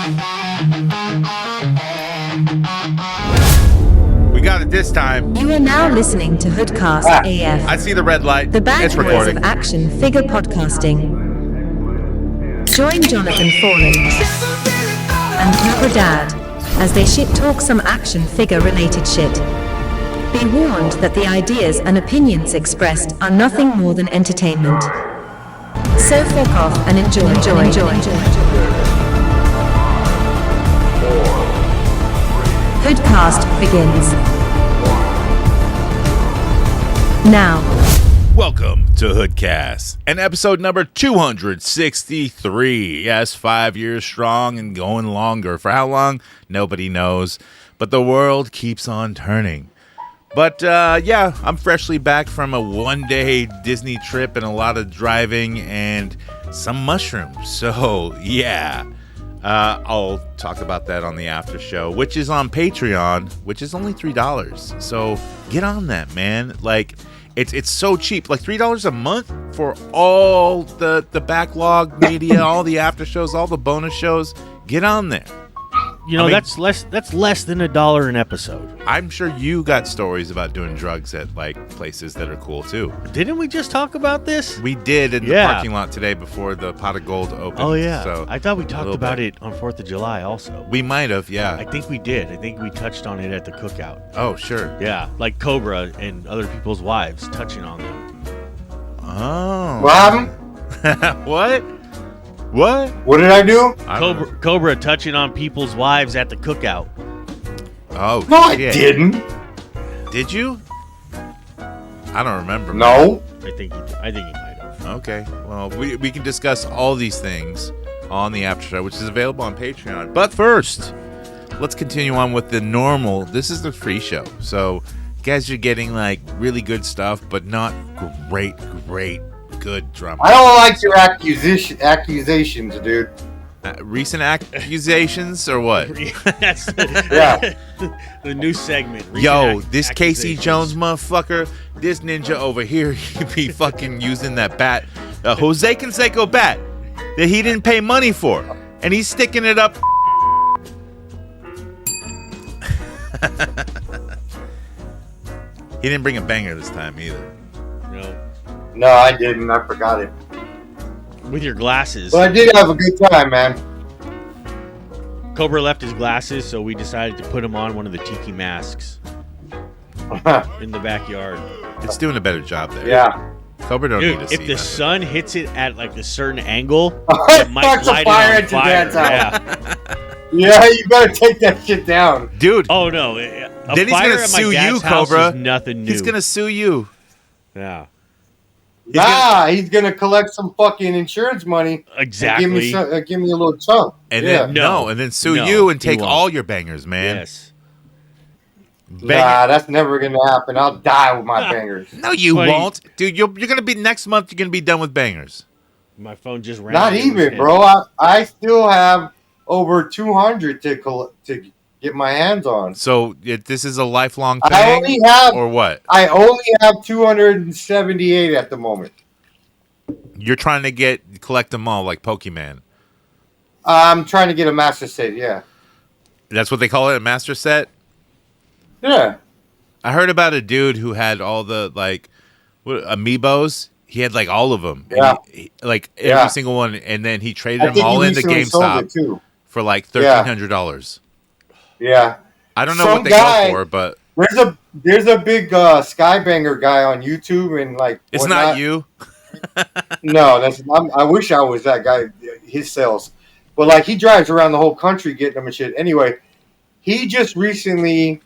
We got it this time. You are now listening to HoodCastAF. I see the red light. The bad It's boys recording. of action figure podcasting. Join Jonathan Fallen and Cobra Dad as they shit talk some action figure related shit. Be warned that the ideas and opinions expressed are nothing more than entertainment. So fuck off and enjoy. Hoodcast begins now. Welcome to Hoodcast, and episode number 263. Yes, 5 years strong and going longer. For how long? Nobody knows. But the world keeps on turning. But yeah, I'm freshly back from a one-day Disney trip and a lot of driving and some mushrooms. So yeah, I'll talk about that on the after show, which is on Patreon, which is only $3. So get on that, man. Like, it's so cheap, like $3 a month for all the backlog media, all the after shows, all the bonus shows. Get on there. You know, I mean, that's less than $1 an episode. I'm sure you got stories about doing drugs at like places that are cool too. Didn't we just talk about this? We did in the parking lot today before the Pot of Gold opened. Oh yeah. So I thought we talked about it on 4th of July also. We might have, yeah. I think we did. I think we touched on it at the cookout. Oh, sure. Yeah, like Cobra and other people's wives touching on them. Oh. What happened? What? What? What did I do? Cobra touching on people's wives at the cookout. Oh, No, shit. I didn't. Did you? I don't remember. No. I think he might have. Okay. Well, we can discuss all these things on the after show, which is available on Patreon. But first, let's continue on with the normal. This is the free show. So, guys, you're getting like really good stuff, but not great good drama. I don't like your accusations, dude. Recent accusations or what? That's Yeah. the new segment. Yo, this Casey Jones motherfucker, this ninja over here, he be fucking using that bat, Jose Canseco bat that he didn't pay money for, and he's sticking it up. He didn't bring a banger this time either. No, I didn't. I forgot it. With your glasses. But I did have a good time, man. Cobra left his glasses, so we decided to put him on one of the tiki masks in the backyard. It's doing a better job there. Yeah. Cobra don't need to Dude, see if the that. sun hits it at like a certain angle, It it might starts a light fire it at on your dad's fire. house. Yeah. Yeah, you better take that shit down. Dude, Oh no! A then he's fire gonna at my sue dad's you, house Cobra. is nothing new. He's gonna sue you. Yeah. He's gonna collect some fucking insurance money. Exactly. And give me a little chunk. And yeah. then No. and then sue No, you and he take won't. all your bangers, man. Yes. Nah, that's never gonna happen. I'll die with my bangers. No, you Funny. won't, dude. You're gonna be next month. You're gonna be done with bangers. My phone just ran. Not even, bro. I still have over 200 to get my hands on. So this is a lifelong thing, I only have or what? 278 at the moment. You're trying to collect them all like Pokemon. I'm trying to get a master set. Yeah. That's what they call it, a master set. Yeah. I heard about a dude who had all the amiibos. He had like all of them. Yeah. Like every Yeah. single one, and then he traded I them think all he into recently sold it GameStop too. for like $1,300. Yeah. I don't know Some what they guy- go for, but There's a big Skybanger guy on YouTube and like it's whatnot. not you. No, I wish I was that guy. His sales, but like he drives around the whole country getting them and shit. Anyway, he just recently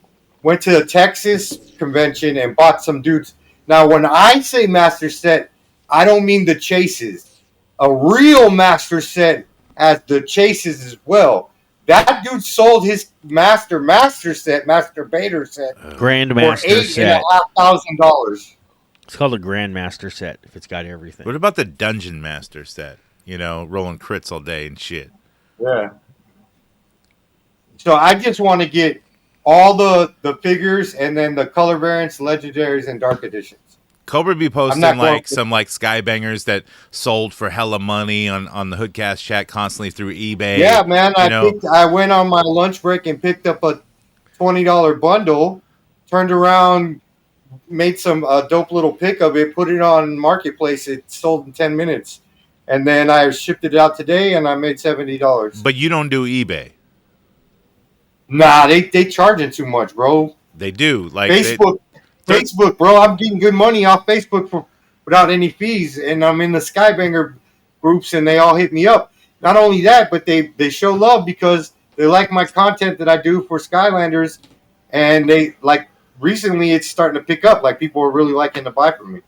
went to the Texas convention and bought some dudes. Now, when I say master set, I don't mean the chases. A real master set has the chases as well. That dude sold his master set, masturbator set, Grandmaster for set. $8,500. It's called a Grandmaster set if it's got everything. What about the Dungeon Master set? You know, rolling crits all day and shit. Yeah. So I just want to get all the figures and then the color variants, legendaries, and dark editions. Cobra be posting not going like some like skybangers that sold for hella money on the Hoodcast chat constantly through eBay. Yeah, man. You know? I went on my lunch break and picked up a $20 bundle, turned around, made some dope little pick of it, put it on Marketplace. It sold in 10 minutes. And then I shipped it out today and I made $70. But you don't do eBay. Nah, they charging too much, bro. They do. Like Facebook, bro. I'm getting good money off Facebook without any fees. And I'm in the Skybanger groups and they all hit me up. Not only that, but they show love because they like my content that I do for Skylanders. And they like recently it's starting to pick up. Like people are really liking to buy from me.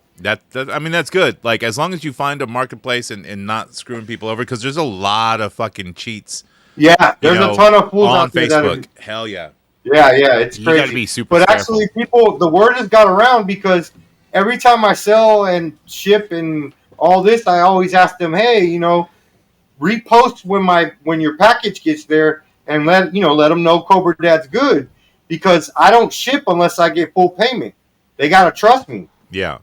I mean, that's good. Like, as long as you find a marketplace and not screwing people over, because there's a lot of fucking cheats. Yeah, there's a ton of fools on out there Facebook. Hell yeah. Yeah, it's You crazy. gotta be super but careful. actually, the word has got around because every time I sell and ship and all this, I always ask them, hey, repost when your package gets there and let them know Cobra Dad's good because I don't ship unless I get full payment. They gotta trust me. Yeah.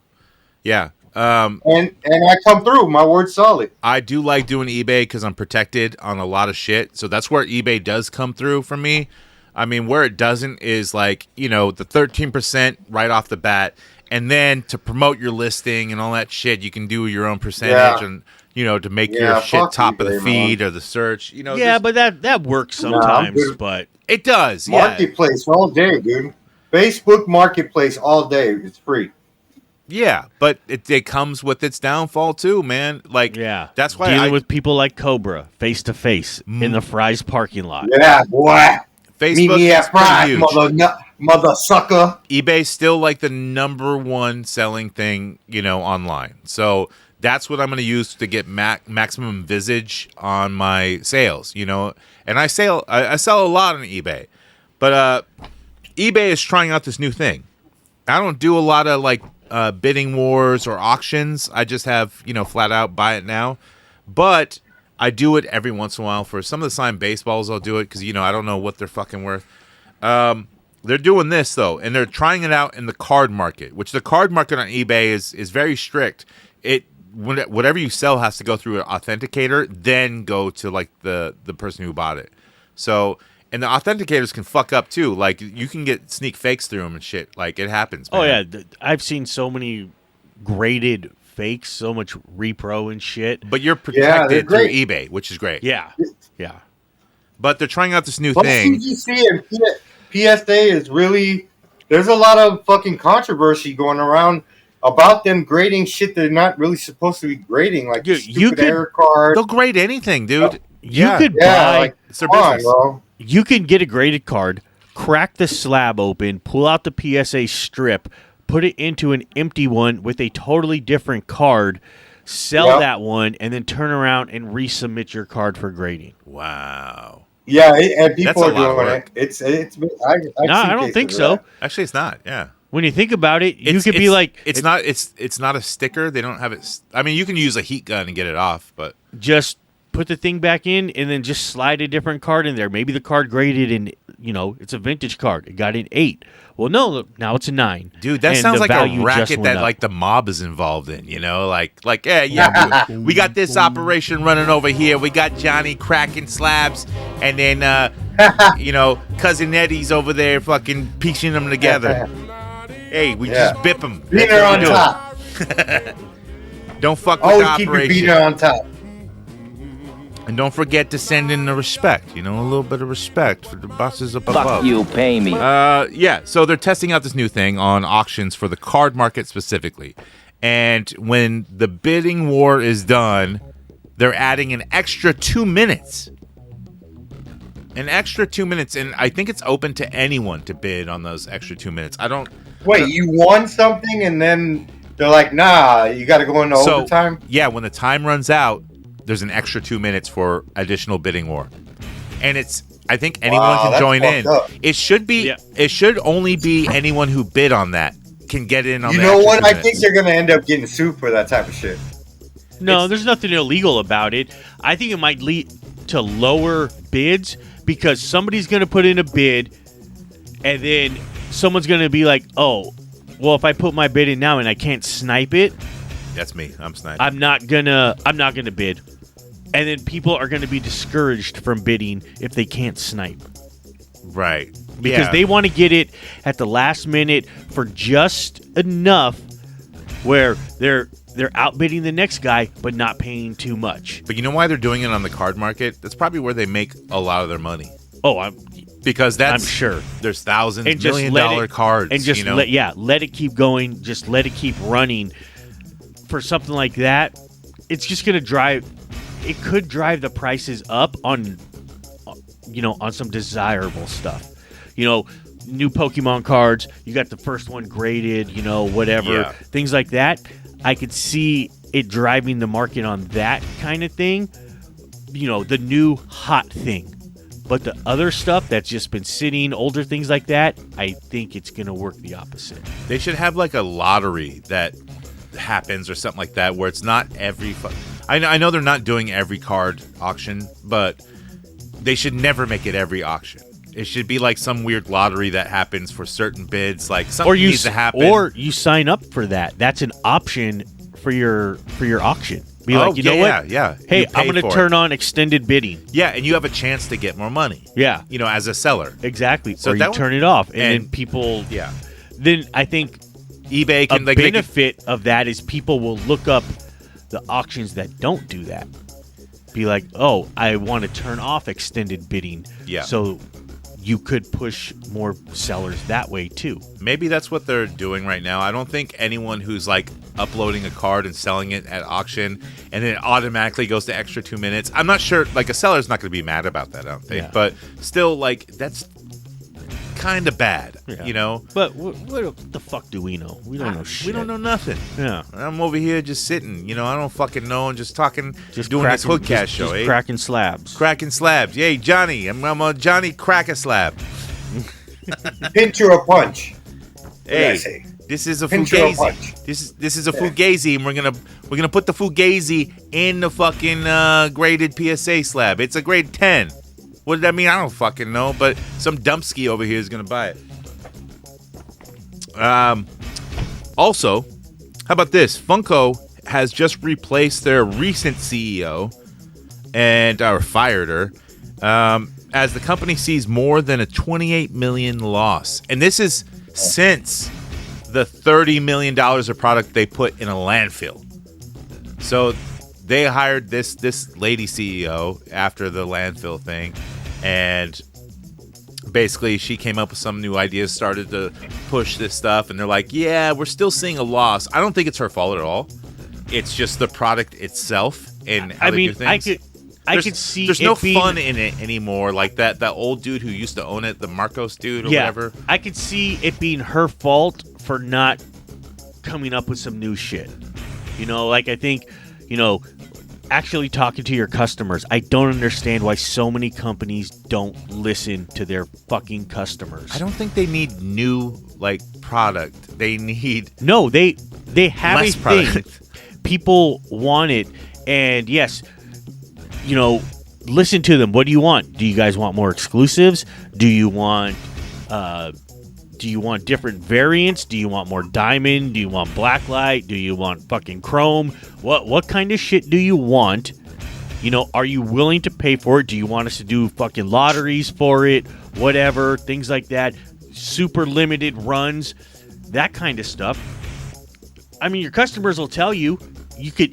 And I come through. My word's solid. I do like doing eBay because I'm protected on a lot of shit. So that's where eBay does come through for me. I mean, where it doesn't is like, the 13% right off the bat. And then to promote your listing and all that shit, you can do your own percentage and, to make your shit top of the feed or the search. But that works sometimes, but it does. Marketplace all day, dude. Facebook Marketplace all day. It's free. Yeah, but it comes with its downfall too, man. Like, that's why dealing with people like Cobra face to face in the Fry's parking lot. Yeah, boy. Facebook Meet me at is pretty Fry's, huge. mother sucker. eBay's still like the number one selling thing, online. So that's what I'm going to use to get maximum visage on my sales, And I sell a lot on eBay, but eBay is trying out this new thing. I don't do a lot of like bidding wars or auctions. I just have, flat out buy it now. But I do it every once in a while for some of the signed baseballs. I'll do it because, I don't know what they're fucking worth. They're doing this, though, and they're trying it out in the card market, which the card market on eBay is very strict. Whatever you sell has to go through an authenticator, then go to, like, the person who bought it. So... And the authenticators can fuck up, too. Like, you can get sneak fakes through them and shit. Like, it happens, man. Oh, yeah. I've seen so many graded fakes, so much repro and shit. But you're protected through eBay, which is great. Yeah. But they're trying out this new thing. CGC and PSA is really... There's a lot of fucking controversy going around about them grading shit they're not really supposed to be grading. Like, stupid error card. They'll grade anything, dude. You could buy... Like, it's their business. Bro. You can get a graded card, crack the slab open, pull out the PSA strip, put it into an empty one with a totally different card, sell that one, and then turn around and resubmit your card for grading. Wow. Yeah, and people That's are doing it. It's. I don't think so. Actually, it's not. Yeah. When you think about it, you could be like, it's not a sticker. They don't have it. I mean, you can use a heat gun and get it off, but just put the thing back in and then just slide a different card in there. Maybe the card graded in, it's a vintage card. It got an 8. Well, no, now it's a 9. Dude, that sounds like a racket that like the mob is involved in, Like we got this operation running over here. We got Johnny cracking slabs and then Cousin Eddie's over there fucking piecing them together. Hey, we just bip them. Beater on top. Don't fuck with the operation. Keep your beater on top. And don't forget to send in the respect, a little bit of respect for the bosses up above. Fuck you, pay me. So they're testing out this new thing on auctions for the card market specifically. And when the bidding war is done, they're adding an extra 2 minutes. An extra 2 minutes, and I think it's open to anyone to bid on those extra 2 minutes. Wait, you won something and then they're like, nah, you got to go into overtime? Yeah, when the time runs out, there's an extra 2 minutes for additional bidding war. And I think anyone can join in. Up. It should only be anyone who bid on that can get in on that. You know what? I think they're going to end up getting sued for that type of shit. No, there's nothing illegal about it. I think it might lead to lower bids because somebody's going to put in a bid and then someone's going to be like, oh, well, if I put my bid in now and I can't snipe it, That's me. I'm sniping. I'm not gonna bid. And then people are gonna be discouraged from bidding if they can't snipe. Right. Because they want to get it at the last minute for just enough where they're outbidding the next guy but not paying too much. But you know why they're doing it on the card market? That's probably where they make a lot of their money. Oh, Because I'm sure there's thousands, and just $1 million cards. And just you know? let it keep going. Just let it keep running. For something like that, it's just going to drive. It could drive the prices up on some desirable stuff. New Pokemon cards. You got the first one graded. Whatever things like that. I could see it driving the market on that kind of thing. The new hot thing. But the other stuff that's just been sitting, older things like that, I think it's going to work the opposite. They should have like a lottery that happens or something like that where it's not every... I know they're not doing every card auction, but they should never make it every auction. It should be like some weird lottery that happens for certain bids. Like something needs to happen. Or you sign up for that. That's an option for your auction. Be like, you know what? Yeah. Hey, I'm going to turn on extended bidding. Yeah, and you have a chance to get more money. Yeah. As a seller. Exactly. So or you turn it off. And then people... Yeah. Then I think eBay can... A benefit of that is people will look up the auctions that don't do that. Be like, oh, I want to turn off extended bidding. Yeah. So you could push more sellers that way too. Maybe that's what they're doing right now. I don't think anyone who's like uploading a card and selling it at auction and then it automatically goes to extra 2 minutes. I'm not sure. Like a seller's not going to be mad about that, I don't think. Yeah. But still, like that's kind of bad, But what the fuck do we know? We don't know shit. We don't know nothing. Yeah. I'm over here just sitting. I don't fucking know. I'm just talking, just doing this HoodCast show. Just cracking slabs. Cracking slabs. Yay, Johnny. I'm a Johnny crack a slab. Pinch or a punch. Hey, this is a fugazi. This is a fugazi, and we're gonna put the fugazi in the fucking graded PSA slab. It's a grade 10. What did that mean? I don't fucking know, but some dumpski over here is going to buy it. Also, how about this? Funko has just replaced their recent CEO or fired her as the company sees more than a $28 million loss. And this is since the $30 million of product they put in a landfill. So they hired this lady CEO after the landfill thing, and basically she came up with some new ideas, started to push this stuff, and they're like, yeah, we're still seeing a loss. I don't think it's her fault at all. It's just the product itself and how they do things. I could see there's no fun in it anymore. Like that old dude who used to own it, the Marcos dude or whatever. I could see it being her fault for not coming up with some new shit. I think, actually talking to your customers. I don't understand why so many companies don't listen to their fucking customers. I don't think they need new product. They need they have less a product. thing. People want it, and yes, listen to them. What do you want? Do you guys want more exclusives? Do you want different variants? Do you want more diamond? Do you want blacklight? Do you want fucking chrome? What kind of shit do you want? Are you willing to pay for it? Do you want us to do fucking lotteries for it? Whatever, things like that. Super limited runs, that kind of stuff. I mean, your customers will tell you.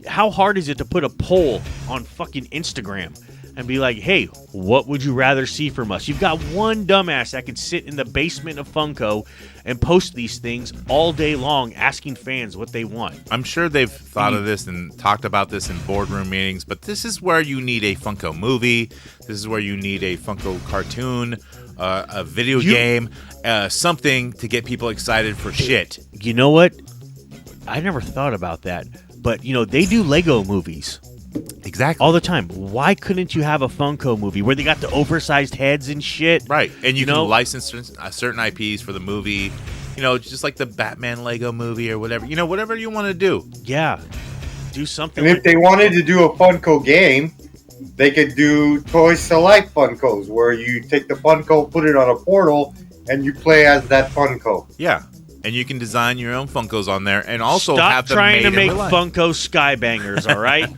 How hard is it to put a poll on fucking Instagram and be like, hey, what would you rather see from us? You've got one dumbass that could sit in the basement of Funko and post these things all day long asking fans what they want. I'm sure they've thought of this and talked about this in boardroom meetings, but this is where you need a Funko movie. This is where you need a Funko cartoon, a video game, something to get people excited for shit. You know what? I never thought about that. But, they do Lego movies. Exactly. All the time. Why couldn't you have a Funko movie where they got the oversized heads and shit? Right. And you can license certain IPs for the movie. Just like the Batman Lego movie or whatever. Whatever you want to do. Yeah. Do something. And if they wanted to do a Funko game, they could do Toys to Life Funkos, where you take the Funko, put it on a portal, and you play as that Funko. Yeah. and you can design your own Funkos on there, and also Stop have them trying made to in make real life. Funko skybangers, all right?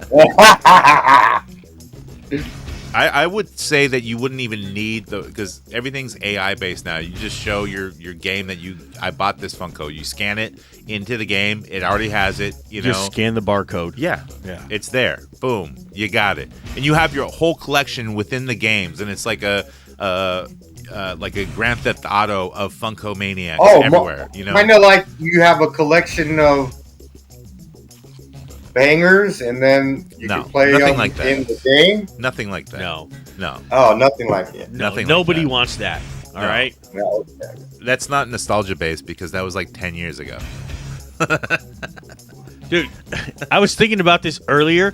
I would say that you wouldn't even need because everything's AI based now. You just show your game that I bought this Funko. You scan it into the game. It already has it. You know, Just scan the barcode. yeah, it's there. Boom, you got it, and you have your whole collection within the games, and it's like a Grand Theft Auto of Funko Maniacs everywhere. You know, I know, like you have a collection of bangers, and then you can play nothing them like that. in the game. Nothing like that. No. Oh, nothing like it. Nothing. Nobody like that. wants that. All No. right. No. That's not nostalgia based because that was like 10 years ago. Dude, I was thinking about this earlier.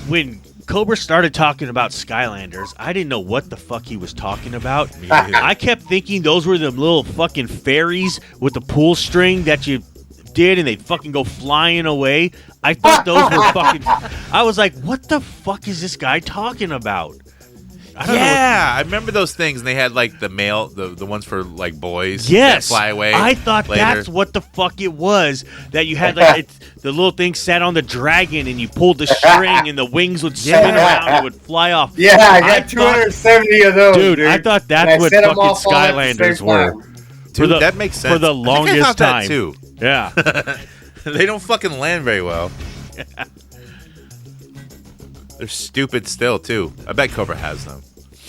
When Cobra started talking about Skylanders, I didn't know what the fuck he was talking about. I kept thinking those were the little fucking fairies with the pull string that you did and they fucking go flying away. I thought those were fucking... I was like, what the fuck is this guy talking about? I don't know. I remember those things, and they had like the ones for like boys Yes, that fly away. I thought later. that's what the fuck it was. That you had like the little thing sat on the dragon, and you pulled the string, and the wings would spin around, and it would fly off. Yeah, I got 270 of those, dude. I thought And that's I what set 'em fucking off all at the Skylanders same were. time. Dude, the- that makes sense. for the I think I longest thought that time. too. Yeah, They don't fucking land very well. They're stupid still too. I bet Cobra has them.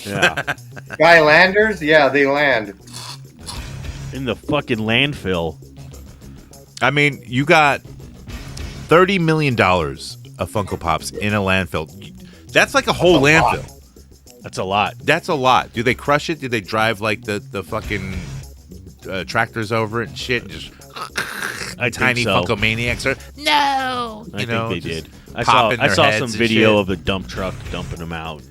yeah. Skylanders, yeah, they land. In the fucking landfill. I mean, you got $30 million of Funko Pops in a landfill. That's like a whole landfill. That's a lot. That's a lot. Do they crush it? Do they drive like the fucking tractors over it and shit? And just I tiny think so. Funko Maniacs are no. I think they just did. I popping saw their some heads and video shit. of the dump truck dumping them out.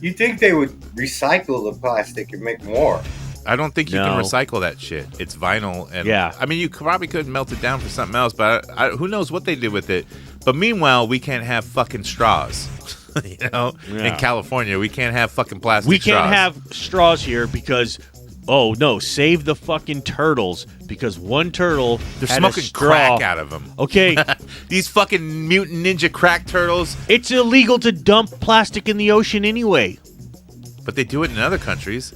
You think they would recycle the plastic and make more? I don't think you No. can recycle that shit. It's vinyl, and Yeah. I mean, you probably could melt it down for something else, but who knows what they did with it. But meanwhile, we can't have fucking straws. You know, Yeah. in California, we can't have fucking plastic. We can't straws. have straws here because, oh no, save the fucking turtles because one turtle They're had smoking a straw. crack out of them. Okay, These fucking mutant ninja crack turtles. it's illegal to dump plastic in the ocean anyway. But they do it in other countries.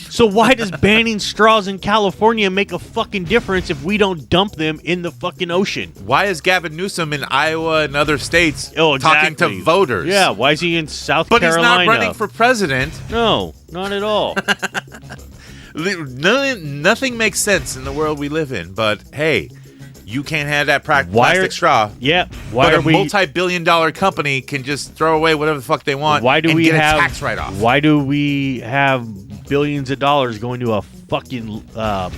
So why does banning straws in California make a fucking difference if we don't dump them in the fucking ocean? Why is Gavin Newsom in Iowa and other states Oh, talking exactly. to voters? Yeah, why is he in South But he's Carolina? not running for president. No, not at all. Nothing makes sense in the world we live in. But hey, you can't have that Why plastic are- straw. Yeah, why But are a we? multi-billion-dollar company can just throw away whatever the fuck they want. Why do and we get have a tax write-off? Why do we have billions of dollars going to a fucking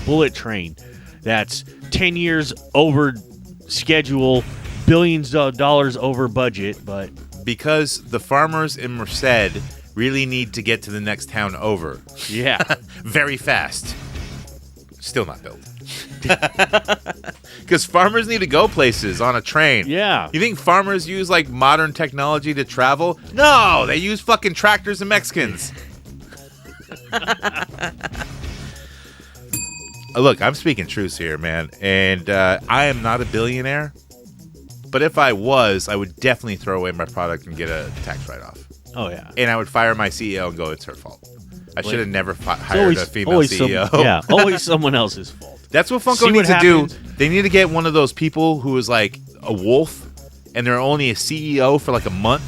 bullet train that's 10 years over schedule, billions of dollars over budget? But Because the farmers in Merced really need to get to the next town over yeah, very fast. Still not built. Because farmers need to go places on a train. yeah. You think farmers use like modern technology to travel? No, they use fucking tractors and Mexicans. Look, I'm speaking truth here, man, and I am not a billionaire. But if I was, I would definitely throw away my product and get a tax write-off. Oh yeah. And I would fire my CEO and go, "It's her fault. I should have never It's hired a female CEO." yeah, always someone else's fault. That's what See Funko what needs to do. happens? They need to get one of those people who is like a wolf, and they're only a CEO for like a month,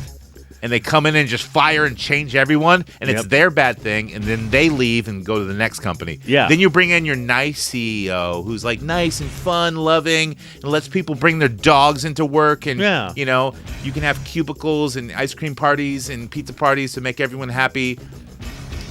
and they come in and just fire and change everyone, and it's Yep. their bad thing, and then they leave and go to the next company. Yeah. Then you bring in your nice CEO who's like nice and fun, loving, and lets people bring their dogs into work, and Yeah. you know, you can have cubicles and ice cream parties and pizza parties to make everyone happy.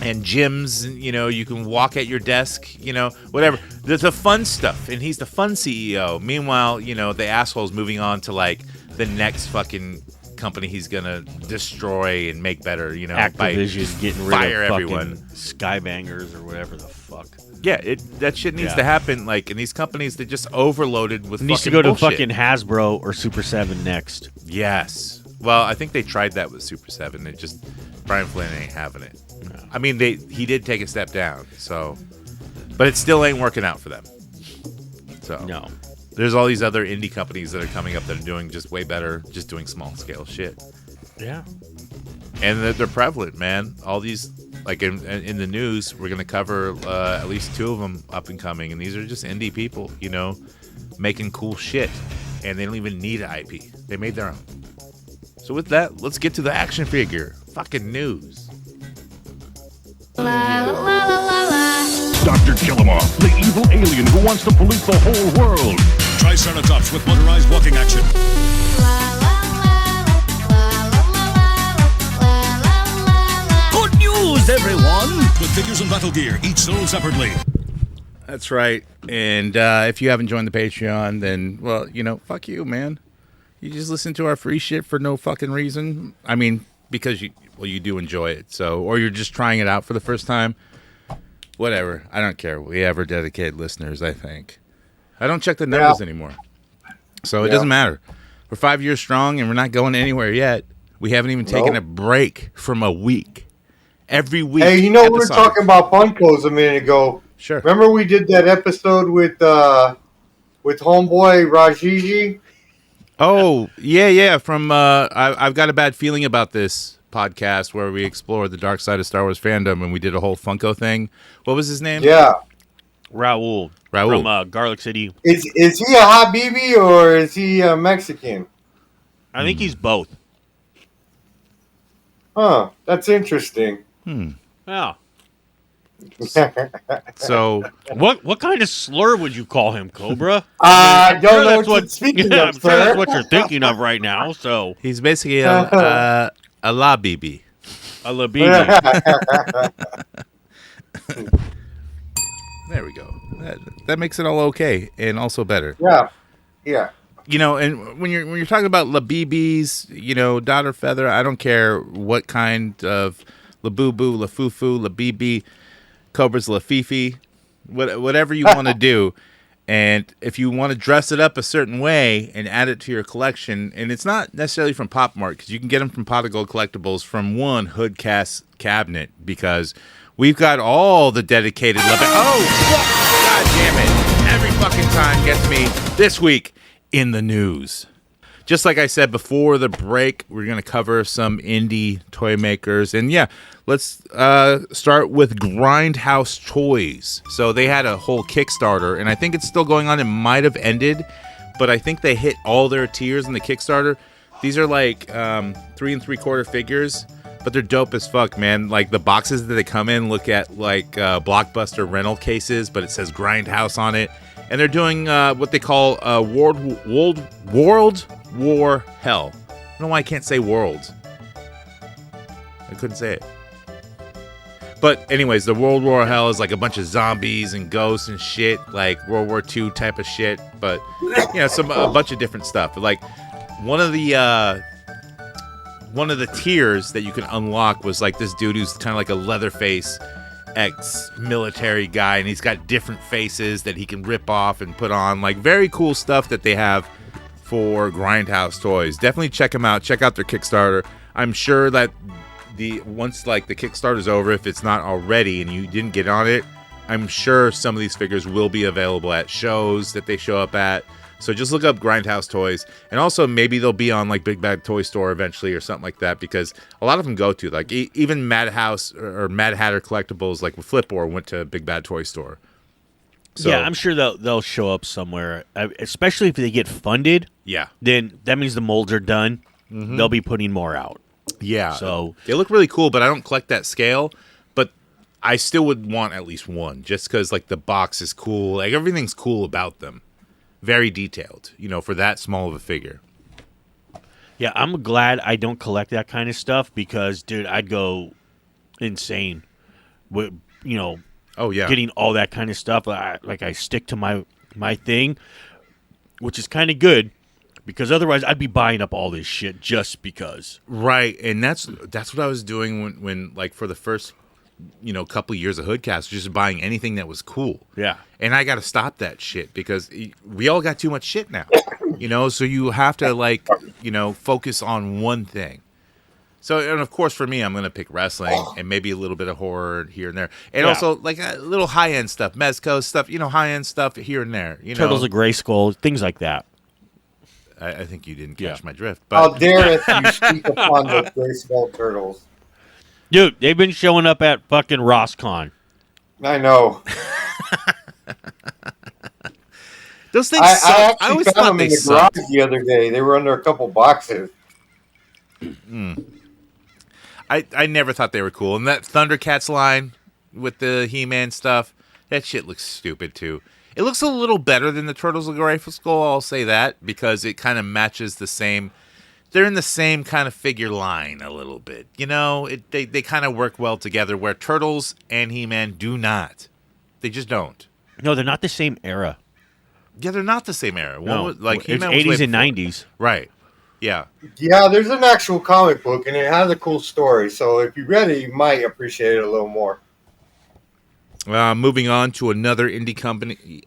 And gyms, and, you know, you can walk at your desk, you know, whatever. There's the fun stuff, and he's the fun CEO. Meanwhile, you know, the asshole's moving on to, like, the next fucking company he's going to destroy and make better, you know, by Activision getting rid fire of fucking everyone. skybangers or whatever the fuck. Yeah, that shit needs Yeah. to happen. Like, in these companies, they're just overloaded with It needs to fucking go to bullshit. fucking Hasbro or Super 7 next. Yes. Well, I think they tried that with Super 7. It just, Brian Flynn ain't having it. I mean, he did take a step down, so, but it still ain't working out for them. So No. there's all these other indie companies that are coming up that are doing just way better, just doing small scale shit. Yeah. And they're prevalent, man. All these, like in the news, we're gonna cover at least 2 of them up and coming, and these are just indie people, making cool shit, and they don't even need an IP. They made their own. So with that, let's get to the action figure fucking news. Dr. Killamoff, the evil alien who wants to pollute the whole world. Triceratops with motorized walking action. Good news, everyone! With figures and battle gear, each sold separately. That's right. And if you haven't joined the Patreon, then, well, fuck you, man. You just listen to our free shit for no fucking reason. I mean, because you do enjoy it. So, or you're just trying it out for the first time. Whatever. I don't care. We have our dedicated listeners, I think. I don't check the numbers anymore. So it doesn't matter. We're 5 years strong and we're not going anywhere yet. We haven't even taken a break from a week. Every week. Hey, we were talking about Funkos a minute ago. Sure. Remember we did that episode with homeboy Rajiji? Oh, yeah. From I've got a bad feeling about this podcast where we explored the dark side of Star Wars fandom and we did a whole Funko thing. What was his name? Yeah. Raul. From Garlic City. Is he a Habibi or is he a Mexican? I think he's both. Huh. That's interesting. Yeah. So what kind of slur would you call him, Cobra? I don't know what you're speaking of, I'm sure that's what you're thinking of right now. So he's basically a la BB. A la BB. There we go. That makes it all okay and also better. Yeah. And when you're talking about La BBs, Dot or Feather, I don't care what kind of La Boo Boo, La Foo Foo, La BB, Cobra's La Fifi, whatever you want to do. And if you want to dress it up a certain way and add it to your collection, and it's not necessarily from Pop Mart, because you can get them from Pot of Gold Collectibles from one HoodCast cabinet, because we've got all the dedicated love. Oh, God damn it. Every fucking time gets me this week in the news. Just like I said before the break, we're going to cover some indie toy makers. And yeah, let's start with Grindhouse Toys. So they had a whole Kickstarter, and I think it's still going on. It might have ended, but I think they hit all their tiers in the Kickstarter. These are like 3 3/4 figures, but they're dope as fuck, man. Like the boxes that they come in look at like Blockbuster rental cases, but it says Grindhouse on it. And they're doing what they call World War Hell. I don't know why I can't say world. I couldn't say it. But anyways, the World War Hell is like a bunch of zombies and ghosts and shit, like World War II type of shit. But a bunch of different stuff. Like one of the tiers that you can unlock was like this dude who's kind of like a Leatherface ex-military guy, and he's got different faces that he can rip off and put on. Like very cool stuff that they have for Grindhouse Toys. Definitely check them out. Check out their Kickstarter. I'm sure that once like the Kickstarter's over, if it's not already and you didn't get on it, I'm sure some of these figures will be available at shows that they show up at. So just look up Grindhouse Toys, and also maybe they'll be on like Big Bad Toy Store eventually or something like that, because a lot of them go to like even Madhouse or Mad Hatter Collectibles, like with Flipboard, went to Big Bad Toy Store. So, yeah, I'm sure they'll show up somewhere, especially if they get funded. Yeah, then that means the molds are done. Mm-hmm. They'll be putting more out. Yeah, so they look really cool, but I don't collect that scale. But I still would want at least one, just because like the box is cool, like everything's cool about them. Very detailed, for that small of a figure. Yeah, I'm glad I don't collect that kind of stuff because, dude, I'd go insane with, oh yeah, getting all that kind of stuff. I stick to my thing, which is kind of good because otherwise I'd be buying up all this shit just because. Right, and that's what I was doing when like for the first couple years of HoodCast, just buying anything that was cool. Yeah. And I got to stop that shit because we all got too much shit now, so you have to focus on one thing. So, and of course, for me, I'm going to pick wrestling and maybe a little bit of horror here and there. And Yeah. also, like, a little high-end stuff, Mezco stuff, high-end stuff here and there. Turtles of Grayskull, things like that. I think you didn't catch Yeah. my drift. How But dare you speak upon the Grayskull turtles? Dude, they've been showing up at fucking RossCon. I know. those things I suck. I actually always found thought them they in the sucked. garage the other day. They were under a couple boxes. I never thought they were cool. And that Thundercats line with the He-Man stuff, that shit looks stupid, too. It looks a little better than the Turtles of Grayskull, I'll say that, because it kind of matches the same... They're in the same kind of figure line a little bit. They kind of work well together, where Turtles and He-Man do not. They just don't. No, they're not the same era. Yeah, they're not the same era. One No, was, like, it's He-Man was 80s way and before. 90s. Right. Yeah. Yeah, there's an actual comic book, and it has a cool story. So if you read it, you might appreciate it a little more. Moving on to another indie company,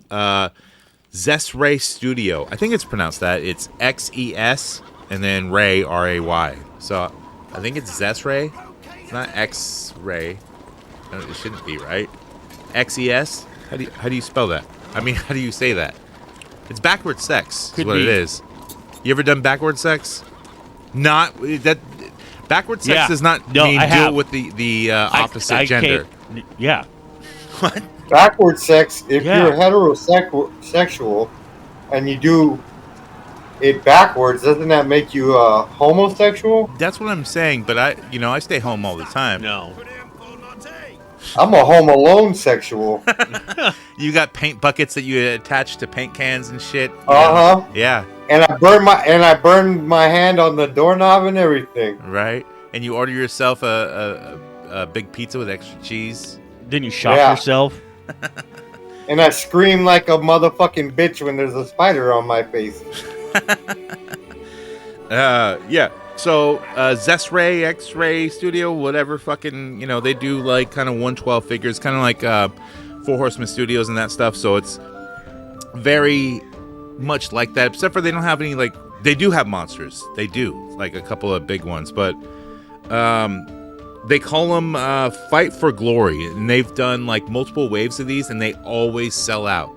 Zesray Studio. I think it's pronounced that. It's Xes and then Ray, R-A-Y. So I think it's Zesray. It's not X-Ray. No, it shouldn't be, right? Xes? How do you spell that? I mean, how do you say that? It's backward sex. Could is what be. it is. You ever done backward sex? Not that. Backward sex Yeah. does not No, mean I deal have. with the opposite I gender. can't- Yeah. What? Backward sex, if Yeah. you're heterosexual and you do it backwards, doesn't that make you homosexual? That's what I'm saying, but I stay home all the time. No. I'm a home alone sexual. You got paint buckets that you attach to paint cans and shit. Uh-huh. Yeah, And I burned my hand on the doorknob and everything. right. And you order yourself a big pizza with extra cheese. Then you shock Yeah. yourself. And I scream like a motherfucking bitch when there's a spider on my face. Yeah. So Zesray, X-Ray Studio, whatever, fucking, they do like kind of 112 figures, kind of like Four Horsemen Studios and that stuff. So it's very much like that, except for they don't have any like. They do have monsters. They do, like a couple of big ones, but they call them Fight for Glory, and they've done like multiple waves of these, and they always sell out.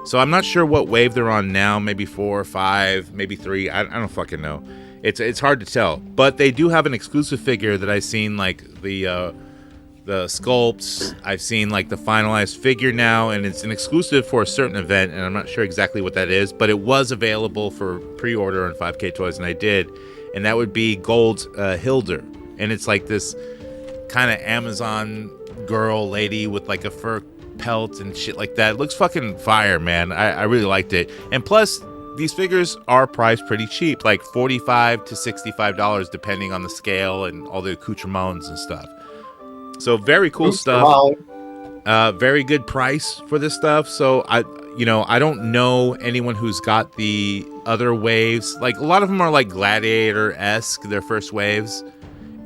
So I'm not sure what wave they're on now. Maybe 4 or 5, maybe 3. I don't fucking know. It's hard to tell. But they do have an exclusive figure that I've seen, like the sculpts. I've seen like the finalized figure now, and it's an exclusive for a certain event, and I'm not sure exactly what that is, but it was available for pre-order on 5K Toys, and I did. And that would be Gold's Hilder. And it's like this kind of Amazon girl lady with like a fur pelt and shit like that. It looks fucking fire, man. I really liked it. And plus, these figures are priced pretty cheap, like $45 to $65, depending on the scale and all the accoutrements and stuff. So very cool stuff. Very good price for this stuff. So I don't know anyone who's got the other waves. Like a lot of them are like Gladiator-esque, their first waves.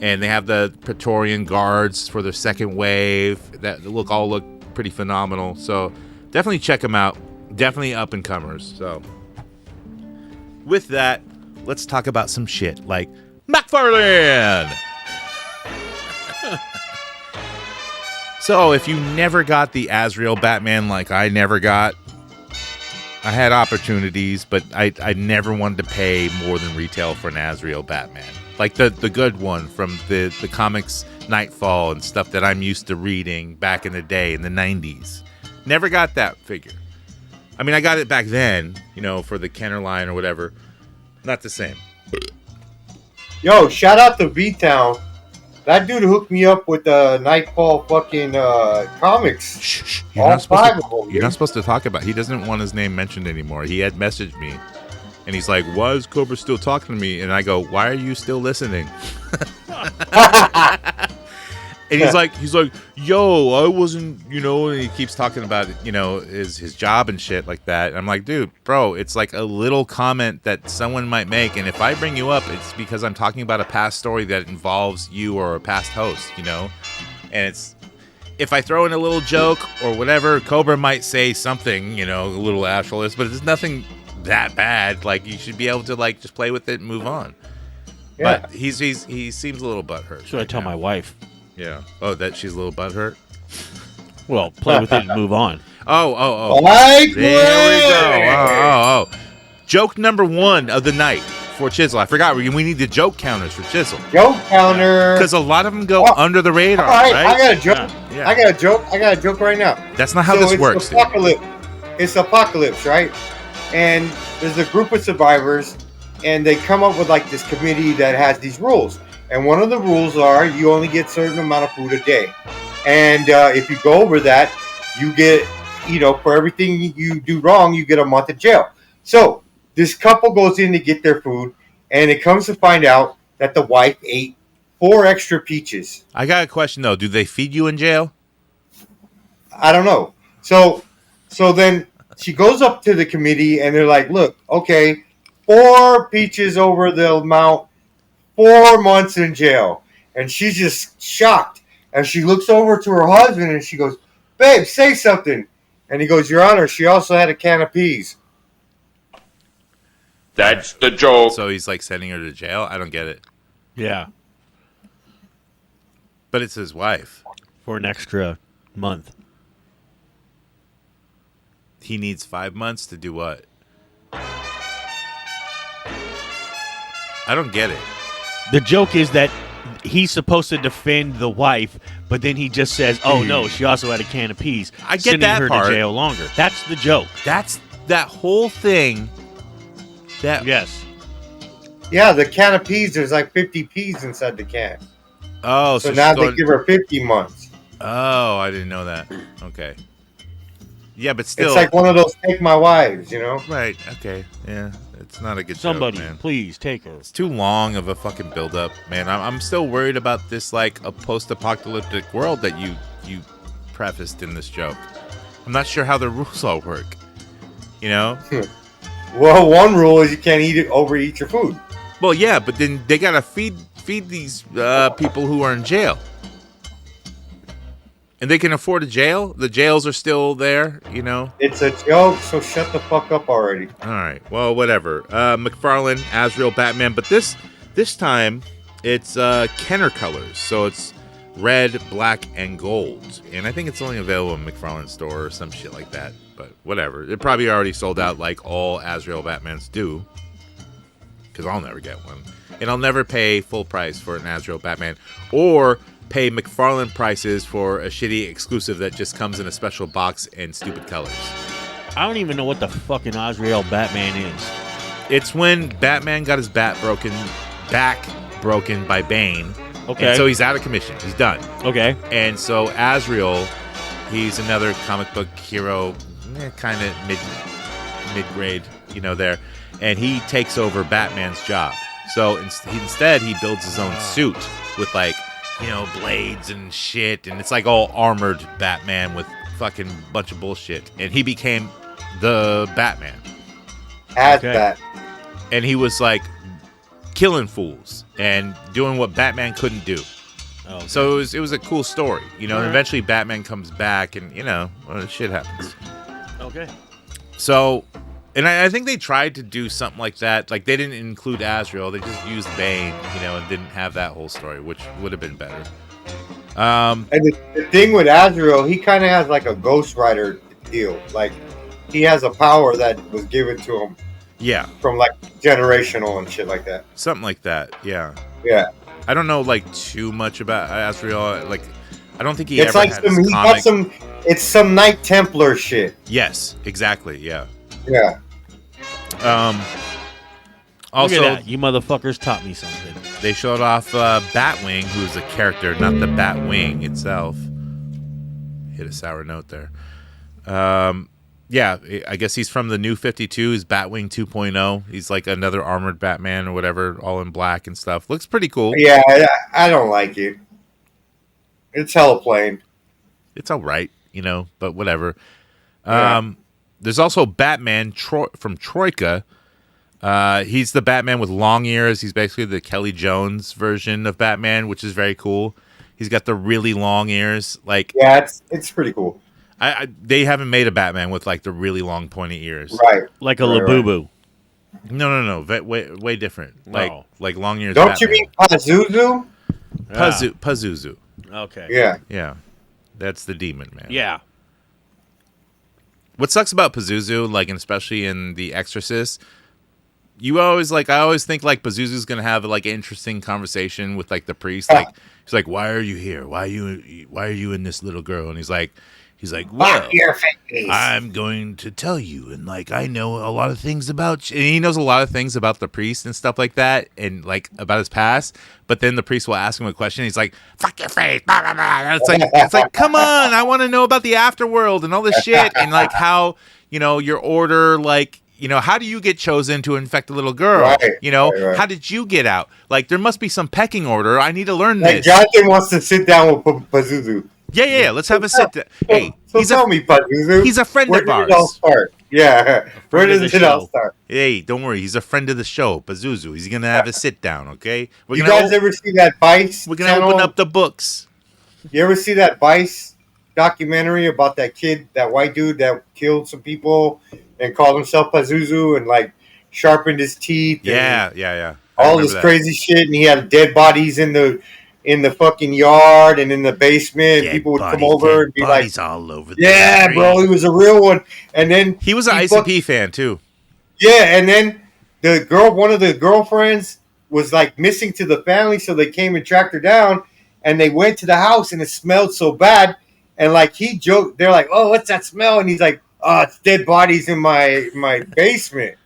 And they have the Praetorian Guards for their second wave that all look pretty phenomenal. So definitely check them out. Definitely up and comers. So with that, let's talk about some shit like McFarlane. So if you never got the Azrael Batman like I never got, I had opportunities, but I never wanted to pay more than retail for an Azrael Batman. Like the good one from the comics Nightfall and stuff that I'm used to reading back in the day in the 90s. Never got that figure. I mean, I got it back then, for the Kenner line or whatever. Not the same. Yo, shout out to V-Town. That dude hooked me up with the Nightfall fucking comics. Shh. All 5 of them. You're not supposed to talk about. He doesn't want his name mentioned anymore. He had messaged me, and he's like, "Why is Cobra still talking to me?" And I go, "Why are you still listening?" And he's like, "Yo, I wasn't, And he keeps talking about, his job and shit like that. And I'm like, dude, bro, it's like a little comment that someone might make, and if I bring you up, it's because I'm talking about a past story that involves you or a past host, And it's if I throw in a little joke or whatever, Cobra might say something, a little ashless, but it's nothing that bad. Like you should be able to like just play with it and move on. Yeah. But he seems a little butthurt. Should I tell my wife? Yeah. Oh, that she's a little butthurt? Well, play with it and move on. Oh. Like There we go. Oh. Joke number 1 of the night for Chisel. I forgot. We need the joke counters for Chisel. Joke counter. Because a lot of them go under the radar, All right, right? I got a joke. Yeah. I got a joke right now. That's not how this works, dude. It's apocalypse, right? And there's a group of survivors, and they come up with like this committee that has these rules. And one of the rules are you only get a certain amount of food a day. And if you go over that, you get, for everything you do wrong, you get a month in jail. So this couple goes in to get their food, and it comes to find out that the wife ate 4 extra peaches. I got a question, though. Do they feed you in jail? I don't know. So then she goes up to the committee, and they're like, look, okay, 4 peaches over the amount, 4 months in jail. And she's just shocked. And she looks over to her husband, and she goes, babe, say something. And he goes, Your Honor, she also had a can of peas. That's the joke. So he's like sending her to jail? I don't get it. Yeah. But it's his wife. For an extra month. He needs 5 months to do what? I don't get it. The joke is that he's supposed to defend the wife, but then he just says, "Oh no, she also had a can of peas." I get sending that her part. to jail longer. That's the joke. That's that whole thing. Yes. Yeah, the can of peas, there's like 50 peas inside the can. Oh, So now they give her 50 months. Oh, I didn't know that. Okay. Yeah, but still. It's like one of those take my wives, Right. Okay. Yeah. It's not a good Somebody, joke, man. please take her. It's too long of a fucking build-up, man. I'm still worried about this, like, a post-apocalyptic world that you prefaced in this joke. I'm not sure how the rules all work. Well, one rule is you can't overeat your food. Well, yeah, but then they gotta feed these people who are in jail. And they can afford a jail? The jails are still there, It's a joke, so shut the fuck up already. All right. Well, whatever. McFarlane, Azrael, Batman. But this time, it's Kenner colors. So it's red, black, and gold. And I think it's only available in McFarlane store or some shit like that. But whatever. It probably already sold out like all Azrael Batmans do. Because I'll never get one. And I'll never pay full price for an Azrael Batman. Or pay McFarlane prices for a shitty exclusive that just comes in a special box and stupid colors. I don't even know what the fucking Azrael Batman is. It's when Batman got his back broken by Bane. Okay. And so he's out of commission. He's done. Okay. And so Azrael, he's another comic book hero, kind of mid-grade, there. And he takes over Batman's job. So instead, he builds his own suit with like, blades and shit, and it's like all armored Batman with fucking bunch of bullshit. And he became the Batman. That. And he was like killing fools and doing what Batman couldn't do. Okay. So it was a cool story, and eventually Batman comes back and, shit happens. Okay. So, and I think they tried to do something like that. Like, they didn't include Azrael. They just used Bane, and didn't have that whole story, which would have been better. And the thing with Azrael, he kind of has like a Ghost Rider deal. Like, he has a power that was given to him. Yeah. From like generational and shit like that. Something like that, yeah. Yeah. I don't know like too much about Azrael. Like, I don't think he It's ever like had his comic. it's some Knight Templar shit. Yes, exactly, yeah. Yeah. Also, look at that. You motherfuckers taught me something. They showed off Batwing, who's a character, not the Batwing itself. Hit a sour note there. Yeah, I guess he's from the New 52. He's Batwing 2.0. He's like another armored Batman or whatever, all in black and stuff. Looks pretty cool. Yeah, I don't like it. It's hella plain. It's all right, but whatever. Yeah. There's also Batman from Troika. He's the Batman with long ears. He's basically the Kelly Jones version of Batman, which is very cool. He's got the really long ears. Like, yeah, it's pretty cool. They haven't made a Batman with like the really long pointy ears. Right. Like a Labubu. No. Way different. Oh. Like long ears. Don't Batman. you mean Pazuzu? Pazuzu. Okay. Yeah. Yeah, that's the demon, man. Yeah. What sucks about Pazuzu, like, and especially in The Exorcist, I always think like Pazuzu's gonna have like an interesting conversation with like the priest. Like he's like, "Why are you here? Why are you in this little girl?" And he's like, "Well, Your face. I'm going to tell you, and like I know a lot of things about and he knows a lot of things about the priest and stuff like that, and like about his past. But then the priest will ask him a question. And he's like, "Fuck your face!" Blah, blah, blah. And it's like, come on, I want to know about the afterworld and all this shit, and like how your order, like. How do you get chosen to infect a little girl? Right. How did you get out? Like, there must be some pecking order. I need to learn this. Jonathan wants to sit down with Pazuzu. Yeah. Let's have a sit down. Hey, tell me, Pazuzu. He's a friend of ours. Where did it all start? Yeah. Where does it all start? Hey, don't worry. He's a friend of the show, Pazuzu. He's going to have a sit down, okay? You guys ever see that Vice? We're going to open up the books. You ever see that Vice documentary about that kid, that white dude that killed some people and called himself Pazuzu and like sharpened his teeth? Yeah. All this crazy shit, and he had dead bodies in the fucking yard and in the basement. Dead people would bodies, come over and be like, all over "Yeah, the bro, he was a real one." And then he was an ICP fan too. Yeah, and then one of the girlfriends was like missing to the family, so they came and tracked her down, and they went to the house, and it smelled so bad, and like he joked, they're like, "Oh, what's that smell?" And he's like, "Oh, it's dead bodies in my basement."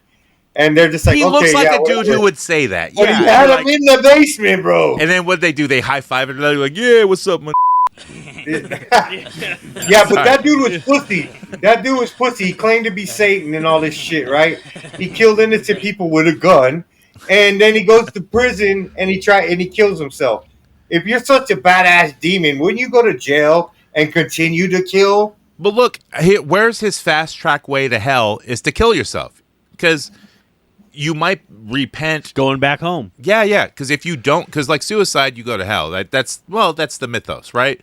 And they're just like, he looks like a dude who would say that. But Yeah, he had him in the basement, bro. And then what they do? They high five it. They're like, "Yeah, what's up, man?" Yeah, but that dude was pussy. He claimed to be Satan and all this shit, right? He killed innocent people with a gun, and then he goes to prison and he kills himself. If you're such a badass demon, wouldn't you go to jail and continue to kill? But look, where's his fast track way to hell is to kill yourself, because you might repent going back home. Yeah. Because if you don't, because like suicide, you go to hell. That's the mythos, right?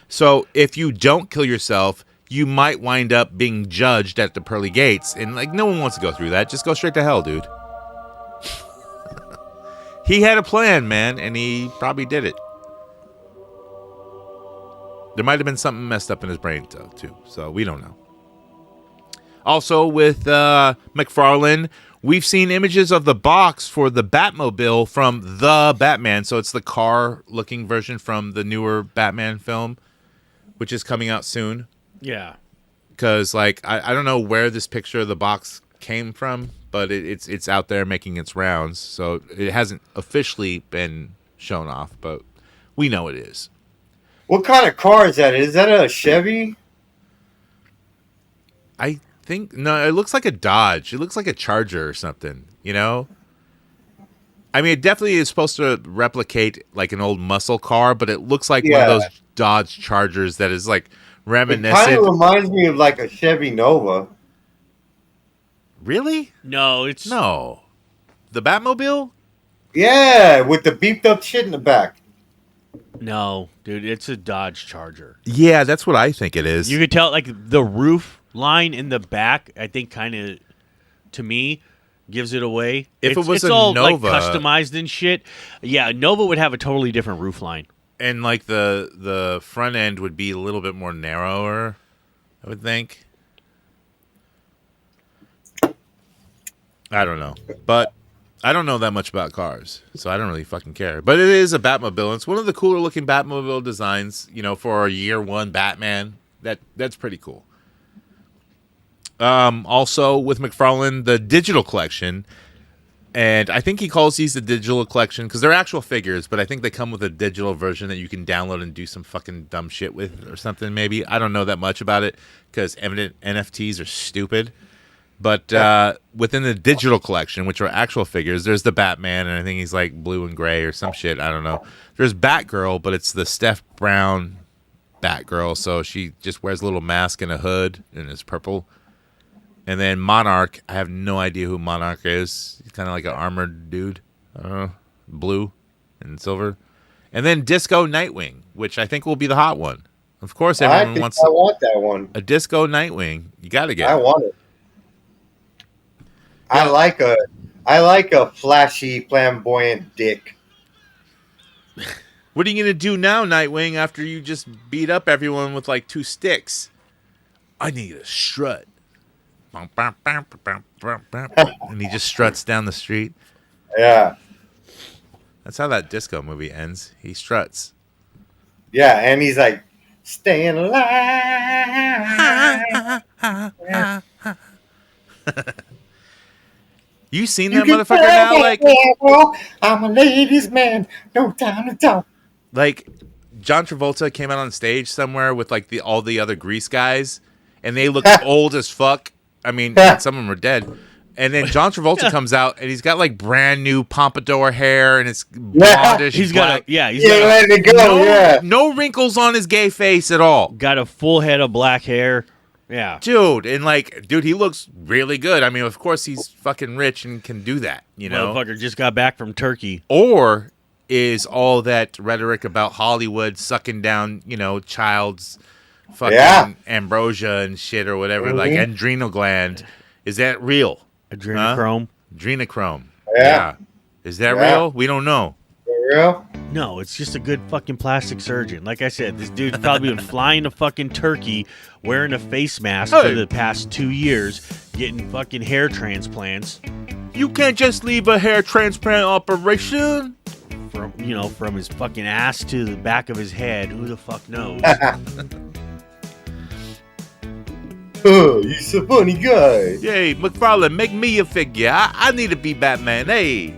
So if you don't kill yourself, you might wind up being judged at the pearly gates, and like no one wants to go through that. Just go straight to hell, dude. He had a plan, man, and he probably did it. There might have been something messed up in his brain, though, too. So we don't know. Also, with McFarlane, we've seen images of the box for the Batmobile from The Batman. So it's the car-looking version from the newer Batman film, which is coming out soon. Yeah. Because, like, I don't know where this picture of the box came from, but it's out there making its rounds. So it hasn't officially been shown off, but we know it is. What kind of car is that? Is that a Chevy? I think no. It looks like a Dodge. It looks like a Charger or something. I mean, it definitely is supposed to replicate like an old muscle car, but it looks like one of those Dodge Chargers that is like reminiscent. It kind of reminds me of like a Chevy Nova. Really? No. The Batmobile? Yeah, with the beefed up shit in the back. No, dude, it's a Dodge Charger. Yeah, that's what I think it is. You could tell, like, the roof line in the back, I think kind of, to me, gives it away. If it was it's a all, Nova, like, customized and shit. Yeah, Nova would have a totally different roof line. And, like, the front end would be a little bit more narrower, I would think. I don't know. But I don't know that much about cars, so I don't really fucking care. But it is a Batmobile. It's one of the cooler looking Batmobile designs, for a year one Batman. That's pretty cool. Also with McFarlane, the digital collection, and I think he calls these the digital collection because they're actual figures, but I think they come with a digital version that you can download and do some fucking dumb shit with or something. Maybe I don't know that much about it because NFTs are stupid. But within the digital collection, which are actual figures, there's the Batman, and I think he's like blue and gray or some shit. I don't know. There's Batgirl, but it's the Steph Brown Batgirl, so she just wears a little mask and a hood, and it's purple. And then Monarch, I have no idea who Monarch is. He's kind of like an armored dude. I don't know. Blue and silver. And then Disco Nightwing, which I think will be the hot one. Of course, everyone wants. I want that one. A Disco Nightwing. You got to get it. I want it. I like I like a flashy, flamboyant dick. What are you gonna do now, Nightwing? After you just beat up everyone with like 2 sticks? I need a strut. And he just struts down the street. Yeah. That's how that disco movie ends. He struts. Yeah, and he's like, staying alive. You seen that motherfucker now? Like, I'm a ladies' man. No time to talk. like John Travolta came out on stage somewhere with like all the other Grease guys, and they look old as fuck. I mean, some of them are dead. And then John Travolta comes out, and he's got like brand new pompadour hair, and it's blondish. He's black. got Let it go. No wrinkles on his gay face at all. got a full head of black hair. Yeah. Dude, and like, he looks really good. I mean, of course, he's fucking rich and can do that, you know? Motherfucker just got back from Turkey. Or is all that rhetoric about Hollywood sucking down, child's fucking ambrosia and shit or whatever, like adrenal gland, is that real? Adrenochrome. Adrenochrome. Yeah. Is that real? We don't know. For real? No, it's just a good fucking plastic surgeon. Like I said, this dude's probably been flying to fucking Turkey, wearing a face mask for the past 2 years, getting fucking hair transplants. You can't just leave a hair transplant operation. From his fucking ass to the back of his head. Who the fuck knows? Oh, he's a funny guy. Hey, McFarlane, make me a figure. I need to be Batman. Hey.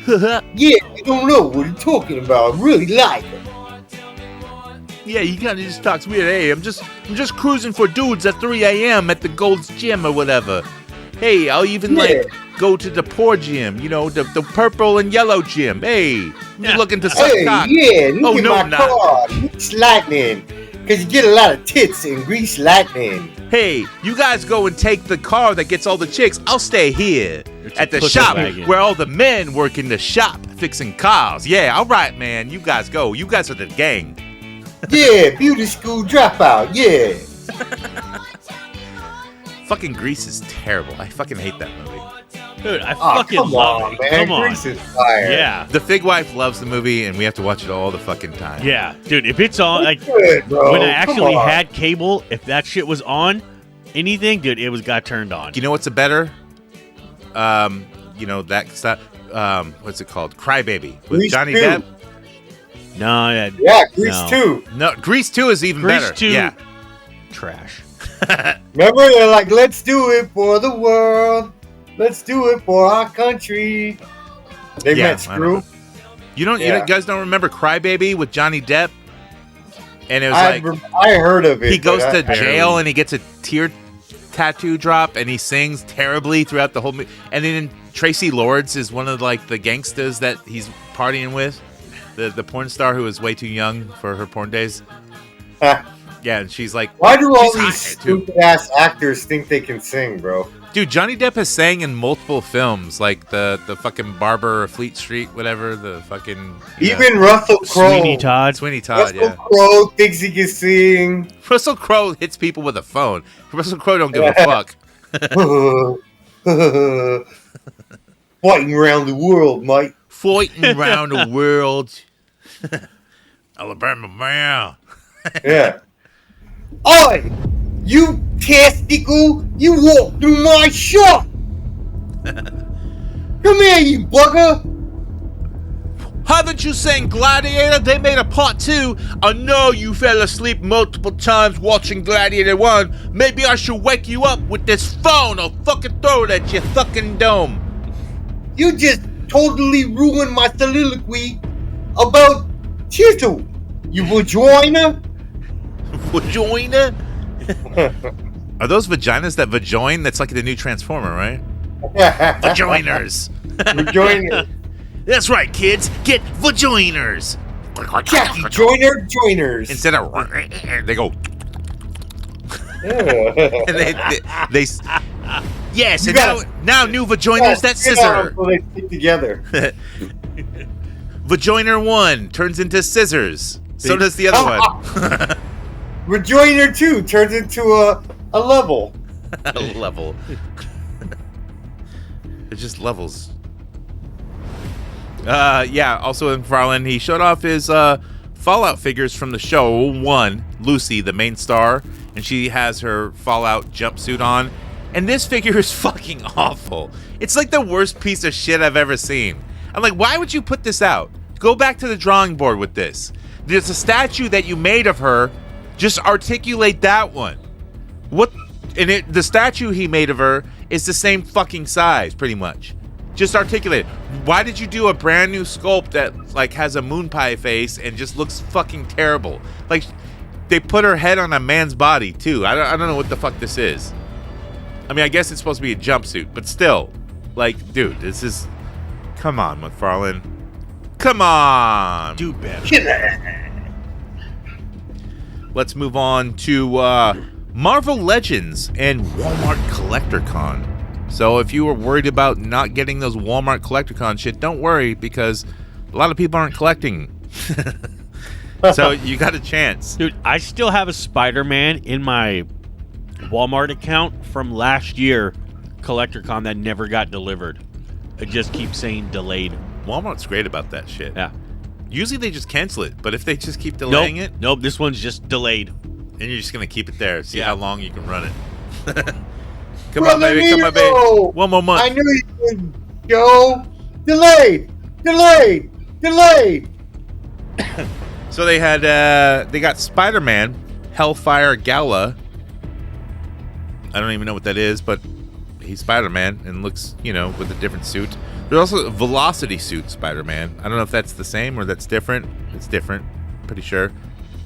Yeah, you don't know what he's talking about. I really like him. Yeah, he kind of just talks weird. Hey, I'm just cruising for dudes at 3 a.m. at the Gold's Gym or whatever. Hey, I'll even go to the poor gym, the purple and yellow gym. Hey, I'm just looking to suck cock. Yeah, look at my car. Grease lightning. Because you get a lot of tits in grease lightning. Hey, you guys go and take the car that gets all the chicks. I'll stay here at the shop where all the men work in the shop fixing cars. Yeah, all right, man. You guys go. You guys are the gang. Yeah, beauty school dropout. Yeah. Fucking Grease is terrible. I fucking hate that movie. Dude, I fucking love it. Man. Come on. Grease is fire. Yeah. The Fig Wife loves the movie, and we have to watch it all the fucking time. Yeah. Dude, if it's on, like, Good, bro. when I actually had cable, if that shit was on, anything, dude, it got turned on. You know what's a better? That stuff. What's it called? Crybaby with Grease Johnny 2. Depp. No, Yeah, Grease 2. No, Grease 2 is even Grease better. 2. Yeah. Trash. Remember, they're like, let's do it for the world. Let's do it for our country. They met Screw. You guys don't remember Crybaby with Johnny Depp? And it was I heard of it. he goes to but jail and he gets a tear tattoo drop and he sings terribly throughout the whole movie. And then Tracy Lords is one of like the gangsters that he's partying with, the porn star who was way too young for her porn days. Yeah, and she's like, why do all these stupid ass actors think they can sing, bro? Dude, Johnny Depp has sang in multiple swings, like the fucking Barber of Fleet Street, whatever, the fucking... Even Russell Crowe. Sweeney Todd, Russell Crowe thinks he can sing. Russell Crowe hits people with a phone. Russell Crowe don't give a fuck. Fighting around the world, Mike. Fighting around the world. Alabama man. Yeah. Oi! You testicle! You walk through my shop! Come here, you bugger! Haven't you seen Gladiator? They made a part 2. I know you fell asleep multiple times watching Gladiator 1. Maybe I should wake you up with this phone. I'll fucking throw it at your fucking dome. You just totally ruined my soliloquy about Chisel. You vagina? Vagina? Are those vaginas that vajoin? That's like the new Transformer, right? Vajoiners. Vagina. That's right, kids. Get vajoiners. Jackie Joyner Joiners. Instead of they go. And they yes, and now new vajoiners that scissor. So they stick together. Vajoiner 1 turns into scissors. So does the other one. Rejoiner 2 turns into a level. A level. It's just levels. Yeah, also in McFarlane, he showed off his Fallout figures from the show. One, Lucy, the main star, and she has her Fallout jumpsuit on. And this figure is fucking awful. It's like the worst piece of shit I've ever seen. I'm like, why would you put this out? Go back to the drawing board with this. There's a statue that you made of her. Just articulate that one. What? And the statue he made of her is the same fucking size, pretty much. Just articulate it. Why did you do a brand new sculpt that like has a moon pie face and just looks fucking terrible? Like they put her head on a man's body too. I don't know what the fuck this is. I mean, I guess it's supposed to be a jumpsuit, but still, like, dude, this is. Come on, McFarlane. Come on. Do better. Let's move on to Marvel Legends and Walmart Collector Con. So if you were worried about not getting those Walmart Collector Con shit, don't worry, because a lot of people aren't collecting. So you got a chance. Dude, I still have a Spider-Man in my Walmart account from last year, Collector Con, that never got delivered. It just keeps saying delayed. Walmart's great about that shit. Yeah. Usually they just cancel it, but if they just keep delaying it, Nope, this one's just delayed. and you're just going to keep it there, see Yeah. how long you can run it. Come on, baby. Come on, baby. One more month. I knew you would, Joe. Delayed. So they had they got Spider-Man Hellfire Gala. I don't even know what that is, but he's Spider-Man and looks, with a different suit. There's also a Velocity suit Spider-Man. I don't know if that's the same or that's different. It's different, pretty sure.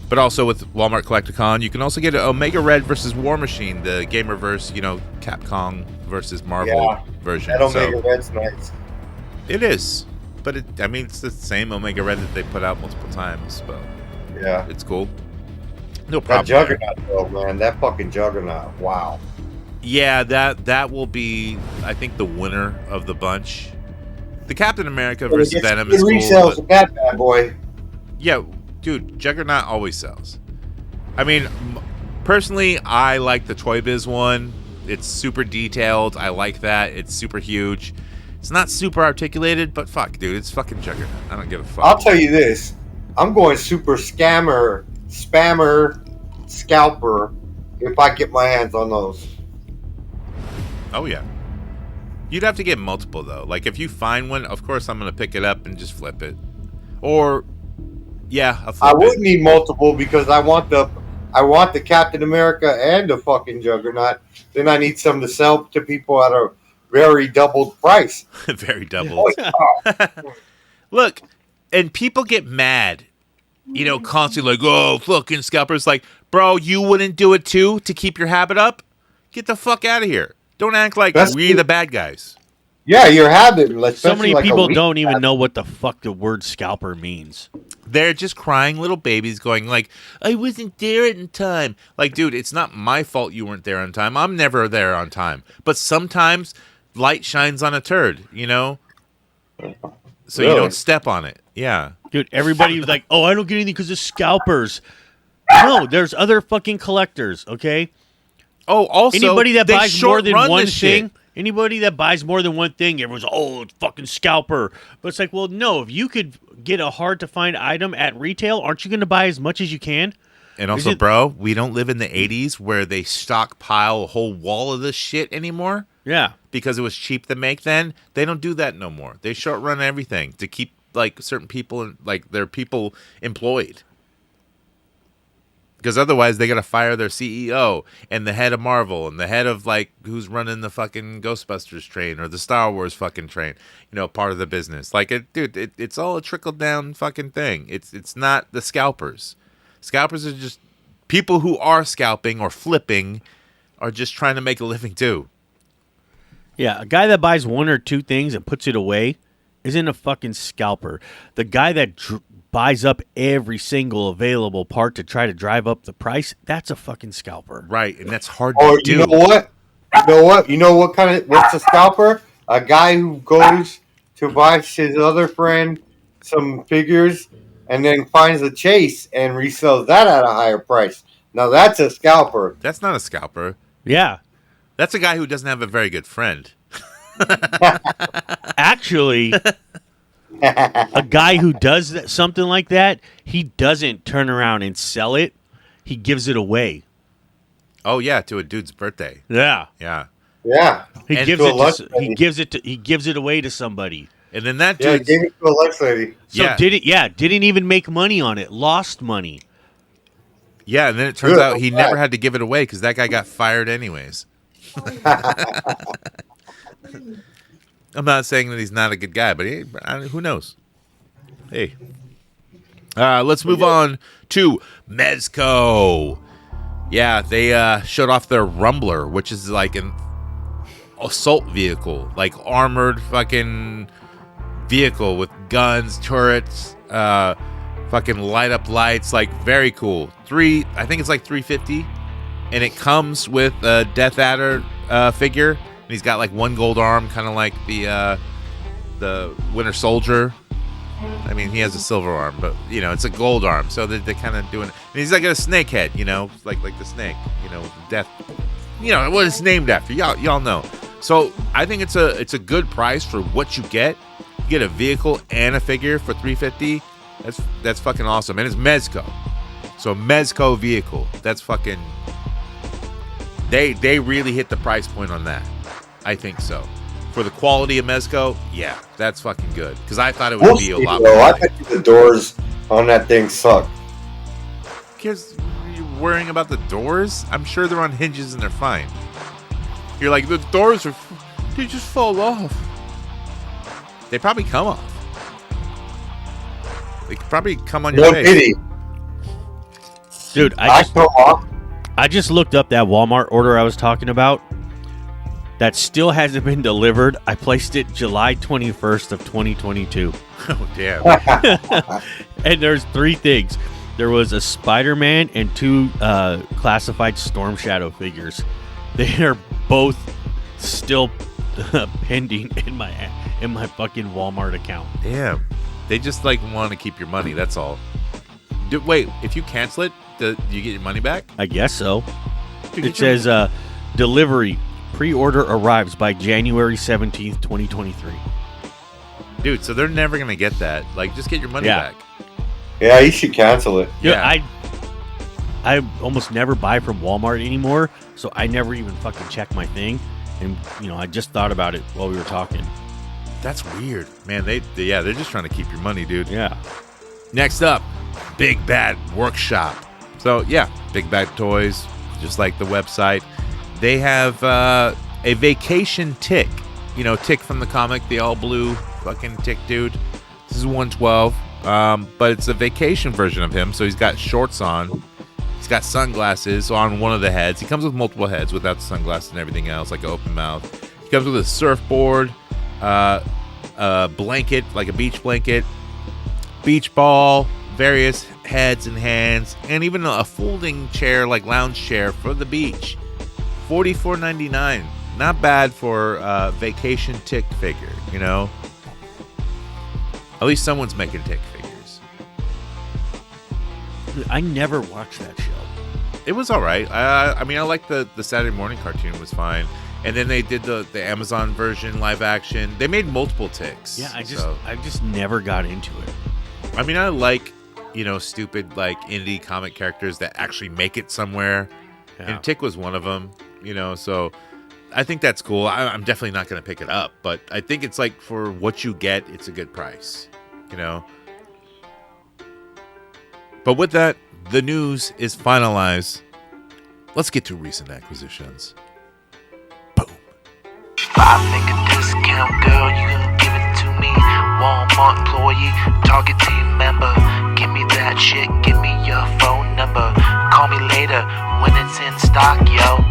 But also with Walmart Collecticon, you can also get an Omega Red versus War Machine, the Gamerverse, Capcom versus Marvel version. That Omega Red's nice. It is. But it's the same Omega Red that they put out multiple times. But Yeah. it's cool. No That problem. Juggernaut, though, man. That fucking Juggernaut. Wow. Yeah, that will be, I think, the winner of the bunch. The Captain America versus Venom is cool. Resells of that bad boy. Yeah, dude, Juggernaut always sells. I mean, personally, I like the Toy Biz one. It's super detailed. I like that. It's super huge. It's not super articulated, but fuck, dude, it's fucking Juggernaut. I don't give a fuck. I'll tell you this. I'm going super spammer, scalper if I get my hands on those. Oh, yeah. You'd have to get multiple, though. Like, if you find one, of course I'm going to pick it up and just flip it. Or, yeah, I'll flip I would it. need multiple because I want the Captain America and the fucking Juggernaut. Then I need some to sell to people at a very doubled price. Very doubled. Look, and people get mad, constantly like, oh, fucking scalpers. Like, bro, you wouldn't do it too to keep your habit up? Get the fuck out of here. Don't act like we're the bad guys. Yeah, your habit. So many people don't even know what the fuck the word scalper means. They're just crying little babies going like, I wasn't there in time. Like, dude, it's not my fault you weren't there on time. I'm never there on time. But sometimes light shines on a turd, So Really? you don't step on it. Yeah. Dude, everybody's like, oh, I don't get anything because of scalpers. No, there's other fucking collectors, okay? Oh, also, anybody that they buys more than short-run one this thing, shit. anybody that buys more than one thing, everyone's, oh, it's fucking scalper. But it's like, well, no, if you could get a hard-to-find item at retail, aren't you going to buy as much as you can? And also, bro, we don't live in the 80s where they stockpile a whole wall of this shit anymore. Yeah. Because it was cheap to make then. They don't do that no more. They short run everything to keep like certain people, like their people employed. Because otherwise they got to fire their CEO and the head of Marvel and the head of like who's running the fucking Ghostbusters train or the Star Wars fucking train, part of the business. Like it's all a trickle down fucking thing. It's not the scalpers. Scalpers are just people who are scalping or flipping are just trying to make a living too. Yeah, a guy that buys one or two things and puts it away isn't a fucking scalper. The guy that buys up every single available part to try to drive up the price, that's a fucking scalper. Right, and that's hard Or to do. you know what? What's a scalper? A guy who goes to buy his other friend some figures and then finds a chase and resells that at a higher price. Now that's a scalper. That's not a scalper. Yeah. That's a guy who doesn't have a very good friend. Actually, a guy who does something like that, he doesn't turn around and sell it. He gives it away. Oh yeah, to a dude's birthday. Yeah. Yeah. Yeah. He And gives to a it. lunch He gives it away to somebody. And then that Yeah, dude. gave it to a lunch lady. So Yeah. didn't even make money on it. Lost money. Yeah, and then it turns Good, out he I'm never glad. had to give it away because that guy got fired anyways. I'm not saying that he's not a good guy, but who knows? Hey. Let's move on to Mezco. Yeah, they showed off their Rumbler, which is like an assault vehicle, like armored fucking vehicle with guns, turrets, fucking light up lights, like very cool. I think it's like $350, and it comes with a Death Adder figure, and he's got like one gold arm, kind of like the Winter Soldier. I mean, he has a silver arm, but you know, it's a gold arm, so they're kind of doing it. And he's like a snake head, you know, like the snake, you know, death. You know what it's named after. Y'all know. So I think it's a good price for what you get. You get a vehicle and a figure for $350. That's fucking awesome, and it's Mezco. So Mezco vehicle. That's fucking. They really hit the price point on that. I think so. For the quality of Mezco, yeah, that's fucking good. Because I thought it would be a lot more. I bet you the doors on that thing suck. Because you're worrying about the doors? I'm sure they're on hinges and they're fine. You're like, the doors they just fall off. They probably come off. They could probably come on your No face. pity. Dude, I come off. I just looked up that Walmart order I was talking about. That still hasn't been delivered. I placed it July 21st of 2022. Oh, damn. And there's 3 things. There was a Spider-Man and 2 classified Storm Shadow figures. They are both still pending in my fucking Walmart account. Damn. They just like want to keep your money. That's all. Wait, if you cancel it, do you get your money back? I guess so. Dude, It says delivery. Pre-order arrives by January 17th, 2023. Dude, so they're never going to get that. Like, just get your money Yeah. back. Yeah, you should cancel it. Dude, Yeah. I almost never buy from Walmart anymore, so I never even fucking check my thing. And, you know, I just thought about it while we were talking. That's weird. Man, they're just trying to keep your money, dude. Yeah. Next up, Big Bad Workshop. So, yeah, Big Bad Toys, just like the website. They have a vacation Tick. You know, Tick from the comic, the all blue fucking Tick dude. This is 112, but it's a vacation version of him. So he's got shorts on. He's got sunglasses on one of the heads. He comes with multiple heads without the sunglasses and everything else, like an open mouth. He comes with a surfboard, a blanket, like a beach blanket, beach ball, various heads and hands, and even a folding chair, like lounge chair for the beach. $44.99. Not bad for a vacation Tick figure, you know? At least someone's making Tick figures. I never watched that show. It was all right. I mean, I like the Saturday morning cartoon. It was fine. And then they did the Amazon version live action. They made multiple Ticks. Yeah, I so. just never got into it. I mean, I like, you know, stupid, like, indie comic characters that actually make it somewhere. Yeah. And Tick was one of them, you know, so I think that's cool. I'm definitely not going to pick it up, but I think it's like for what you get, it's a good price, you know. But with that, the news is finalized. Let's get to recent acquisitions. Boom. $5 discount, girl, you can give it to me. Walmart employee, Target team member. Give me that shit, give me your phone number. Call me later when it's in stock, yo.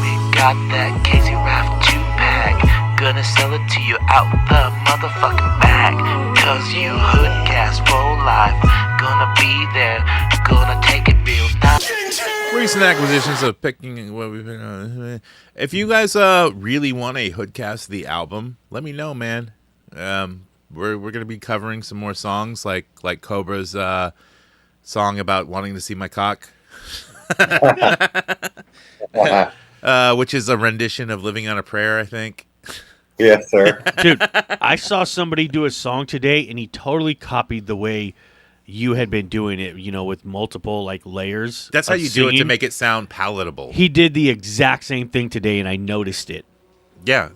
We got that Casey Raft 2-pack. Gonna sell it to you out the motherfucking bag. Cause you HoodCast for life. Gonna be there, gonna take it real nice. Recent acquisitions of picking what we've been on. If you guys really want a HoodCast the album, let me know, man. We're gonna be covering some more songs like Cobra's song about wanting to see my cock, which is a rendition of "Living on a Prayer," I think. Yes, sir. Dude, I saw somebody do a song today, and he totally copied the way you had been doing it, with multiple, layers. That's how of you do it to singing. make it sound palatable. He did the exact same thing today, and I noticed it. Yeah.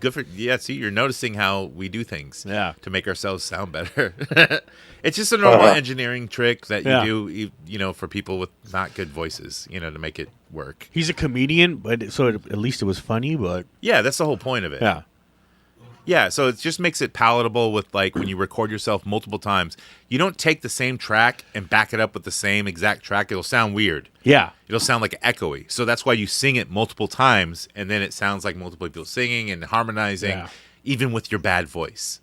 Good for see, you're noticing how we do things Yeah. to make ourselves sound better. It's just a normal engineering trick that you do, for people with not good voices, to make it work. He's a comedian, but at least it was funny, but... Yeah, that's the whole point of it. Yeah. Yeah, so it just makes it palatable with, when you record yourself multiple times. You don't take the same track and back it up with the same exact track. It'll sound weird. Yeah. It'll sound like echoey. So that's why you sing it multiple times, and then it sounds like multiple people singing and harmonizing, even with your bad voice.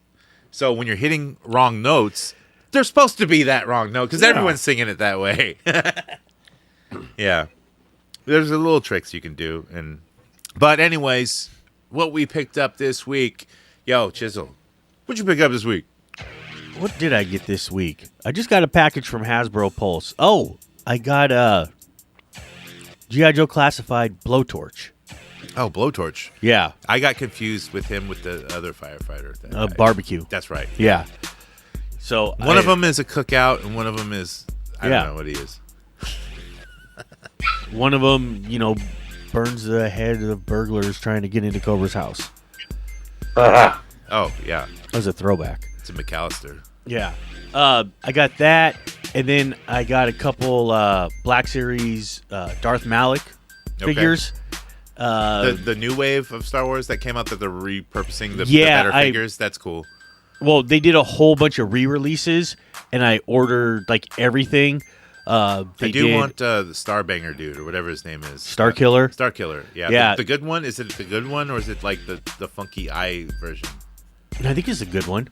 So when you're hitting wrong notes, they're supposed to be that wrong note, because everyone's singing it that way. Yeah. There's a little tricks you can do. But anyways, what we picked up this week... Yo, Chisel, what'd you pick up this week? What did I get this week? I just got a package from Hasbro Pulse. Oh, I got a G.I. Joe classified blowtorch. Oh, blowtorch. Yeah. I got confused with him with the other firefighter. Barbecue. That's right. Yeah. So one of them is a cookout, and one of them is I don't know what he is. One of them, burns the head of burglars trying to get into Cobra's house. Oh, yeah. That was a throwback. It's a McAllister. Yeah. I got that, and then I got a couple Black Series Darth Malik figures. The new wave of Star Wars that came out that they're repurposing the better figures. That's cool. Well, they did a whole bunch of re-releases, and I ordered everything. I want the Starbanger dude or whatever his name is. Starkiller? Starkiller, yeah. Yeah. The good one? Is it the good one, or is it the funky eye version? I think it's a good one.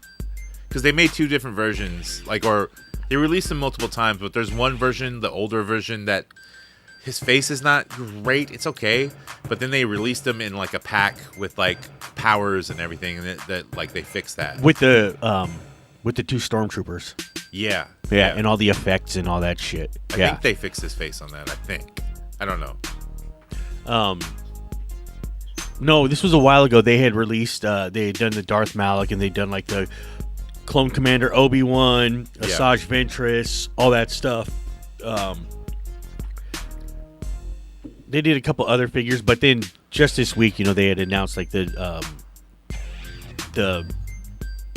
Because they made two different versions, or they released them multiple times, but there's one version, the older version, that his face is not great. It's okay, but then they released them in a pack with powers and everything, and that they fixed that with the two stormtroopers. Yeah, and all the effects and all that shit. I think they fixed his face on that. I don't know. No, this was a while ago. They had released. They had done the Darth Malik, and they'd done the Clone Commander Obi-Wan, Asajj Ventress, all that stuff. They did a couple other figures, but then just this week, they had announced the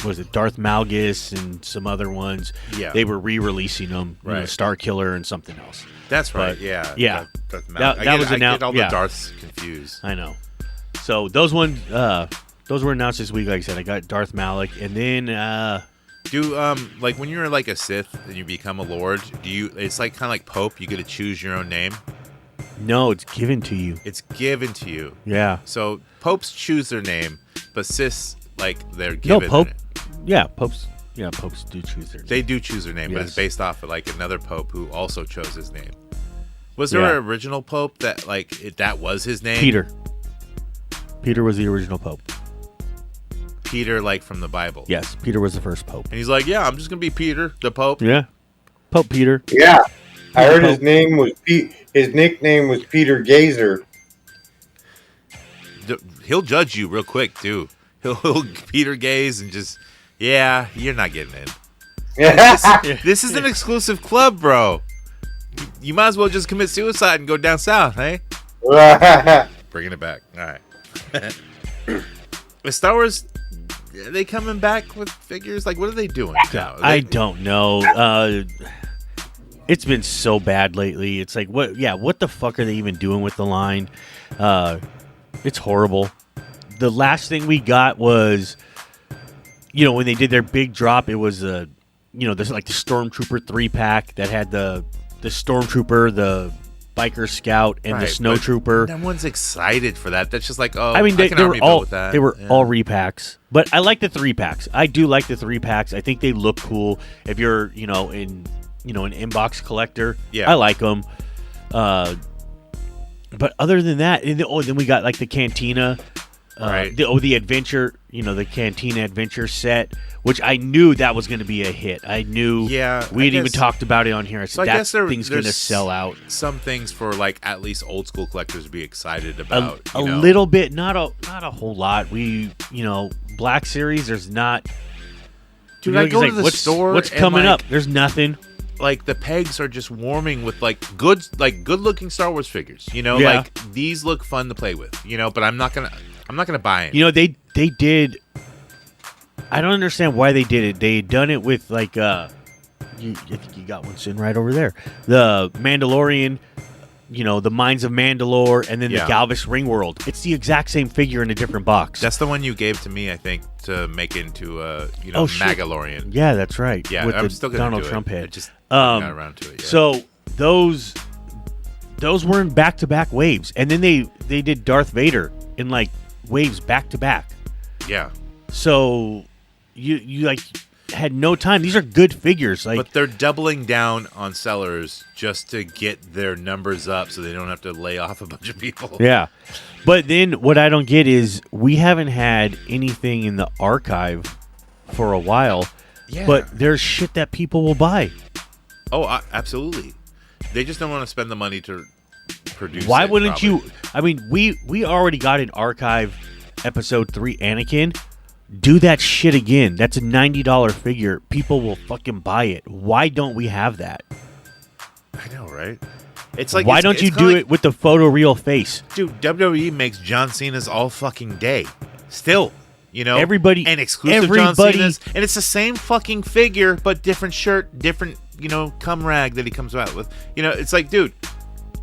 what was it, Darth Malgus and some other ones. Yeah, they were re-releasing them. Right, Starkiller and something else. That's right. But, yeah. That was announced. I get all the Darths confused. I know. So those ones, those were announced this week. Like I said, I got Darth Malik, and then when you're a Sith and you become a Lord, it's kind of like Pope. You get to choose your own name. No, it's given to you. It's given to you. Yeah. So popes choose their name, but Siths they're given. No, Pope. Yeah, popes. Yeah, popes do choose their name. They do choose their name, yes. But it's based off of another pope who also chose his name. Was there an original pope that that was his name? Peter. Peter was the original pope. Peter, from the Bible. Yes, Peter was the first pope. And he's yeah, I'm just gonna be Peter, the Pope. Yeah, Pope Peter. Yeah, I heard his name was his nickname was Peter Gazer. He'll judge you real quick too. He'll Peter gaze and just you're not getting in. This is an exclusive club, bro. You might as well just commit suicide and go down south, hey? Bringing it back. All right. With Star Wars, are they coming back with figures? What are they doing now? I don't know. It's been so bad lately. It's what the fuck are they even doing with the line? It's horrible. The last thing we got was, when they did their big drop, it was there's the Stormtrooper 3-pack that had the Stormtrooper, the Biker Scout, and the Snowtrooper. No one's excited for that. That's just they were all with that. They were all repacks, but I like the 3-packs. I do like the 3-packs. I think they look cool. If you're an inbox collector, I like them. But other than that, then we got the Cantina Right. The adventure, the Cantina adventure set, which I knew that was going to be a hit. I knew. Yeah, we had I even guess- talked about it on here. I So I said guess that thing's going to there's sell out. Some things for like at least old school collectors to be excited about. A you know? little bit, not a whole lot. We, Black Series, there's not. Dude, you know, I go it's to the what's, store. What's and, coming like, up? There's nothing. Like the pegs are just warming with like good looking Star Wars figures. Yeah. Like these look fun to play with. But I'm not gonna buy it. They did. I don't understand why they did it. They had done it with like I think you got one sitting right over there. The Mandalorian, the Mines of Mandalore, and then the Yeah. Galvis Ring World. It's the exact same figure in a different box. That's the one you gave to me, I think, to make into shit. Magalorian. Yeah, that's right. Yeah, with I'm the still gonna Donald do Trump it. head. I just got around to it. Yeah. So those were in back-to-back waves, and then they did Darth Vader in like waves back-to-back. Yeah. So you like had no time. These are good figures. Like, But they're doubling down on sellers just to get their numbers up so they don't have to lay off a bunch of people. yeah. But then what I don't get is we haven't had anything in the archive for a while. Yeah. But there's shit that people will buy. Oh, absolutely. They just don't want to spend the money to produce. Why it, wouldn't probably. you? I mean, we already got an archive episode 3 Anakin. Do that shit again. That's a $90 figure. People will fucking buy it. Why don't we have that? I know, right? It's like why don't you do it with the photoreal face? Dude, WWE makes John Cena's all fucking day. Still, Everybody- and exclusive John everybody- Cena's, and it's the same fucking figure, but different shirt, different cum rag that he comes out with. It's like, dude,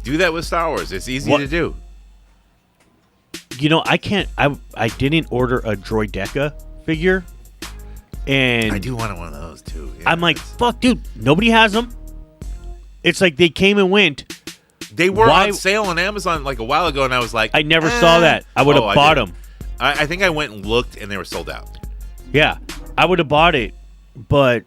do that with Star Wars. It's easy to do. I can't. I didn't order a Droideka figure, and I do want one of those too. Yeah, I'm like, fuck, dude. Nobody has them. It's like they came and went. they were why- on sale on Amazon like a while ago, and I was like, I never saw that. I would have I bought did. them. I think I went and looked, and they were sold out. Yeah, I would have bought it, but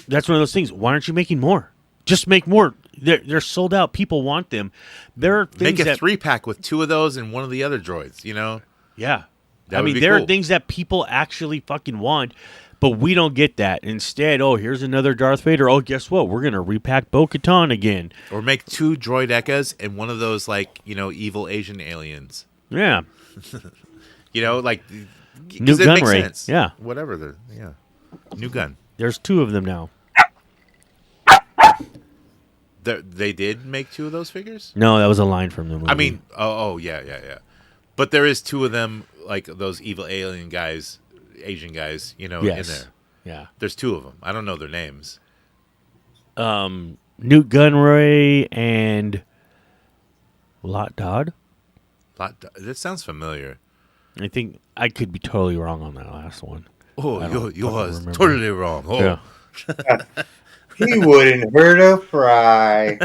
that's one of those things. Why aren't you making more? Just make more. They're sold out. People want them. There are things Make a that 3-pack with 2 of those and one of the other droids. yeah. That I would mean, be there are cool. things that people actually fucking want, but we don't get that. Instead, here's another Darth Vader. Oh, guess what? We're gonna repack Bo-Katan again. Or make 2 droidekas and one of those evil Asian aliens. Yeah. Like New 'cause it gun makes ray. sense. Yeah. Whatever new gun. There's 2 of them now. They did make 2 of those figures. No, that was a line from the movie. I mean, yeah. But there is 2 of them, like those evil alien guys, Asian guys, in yes. there. Yeah. There's 2 of them. I don't know their names. Newt Gunray and Lot Dodd. That sounds familiar. I think I could be totally wrong on that last one. Oh, I you don't was fucking remember. totally wrong. Oh. Yeah. He wouldn't hurt a fry.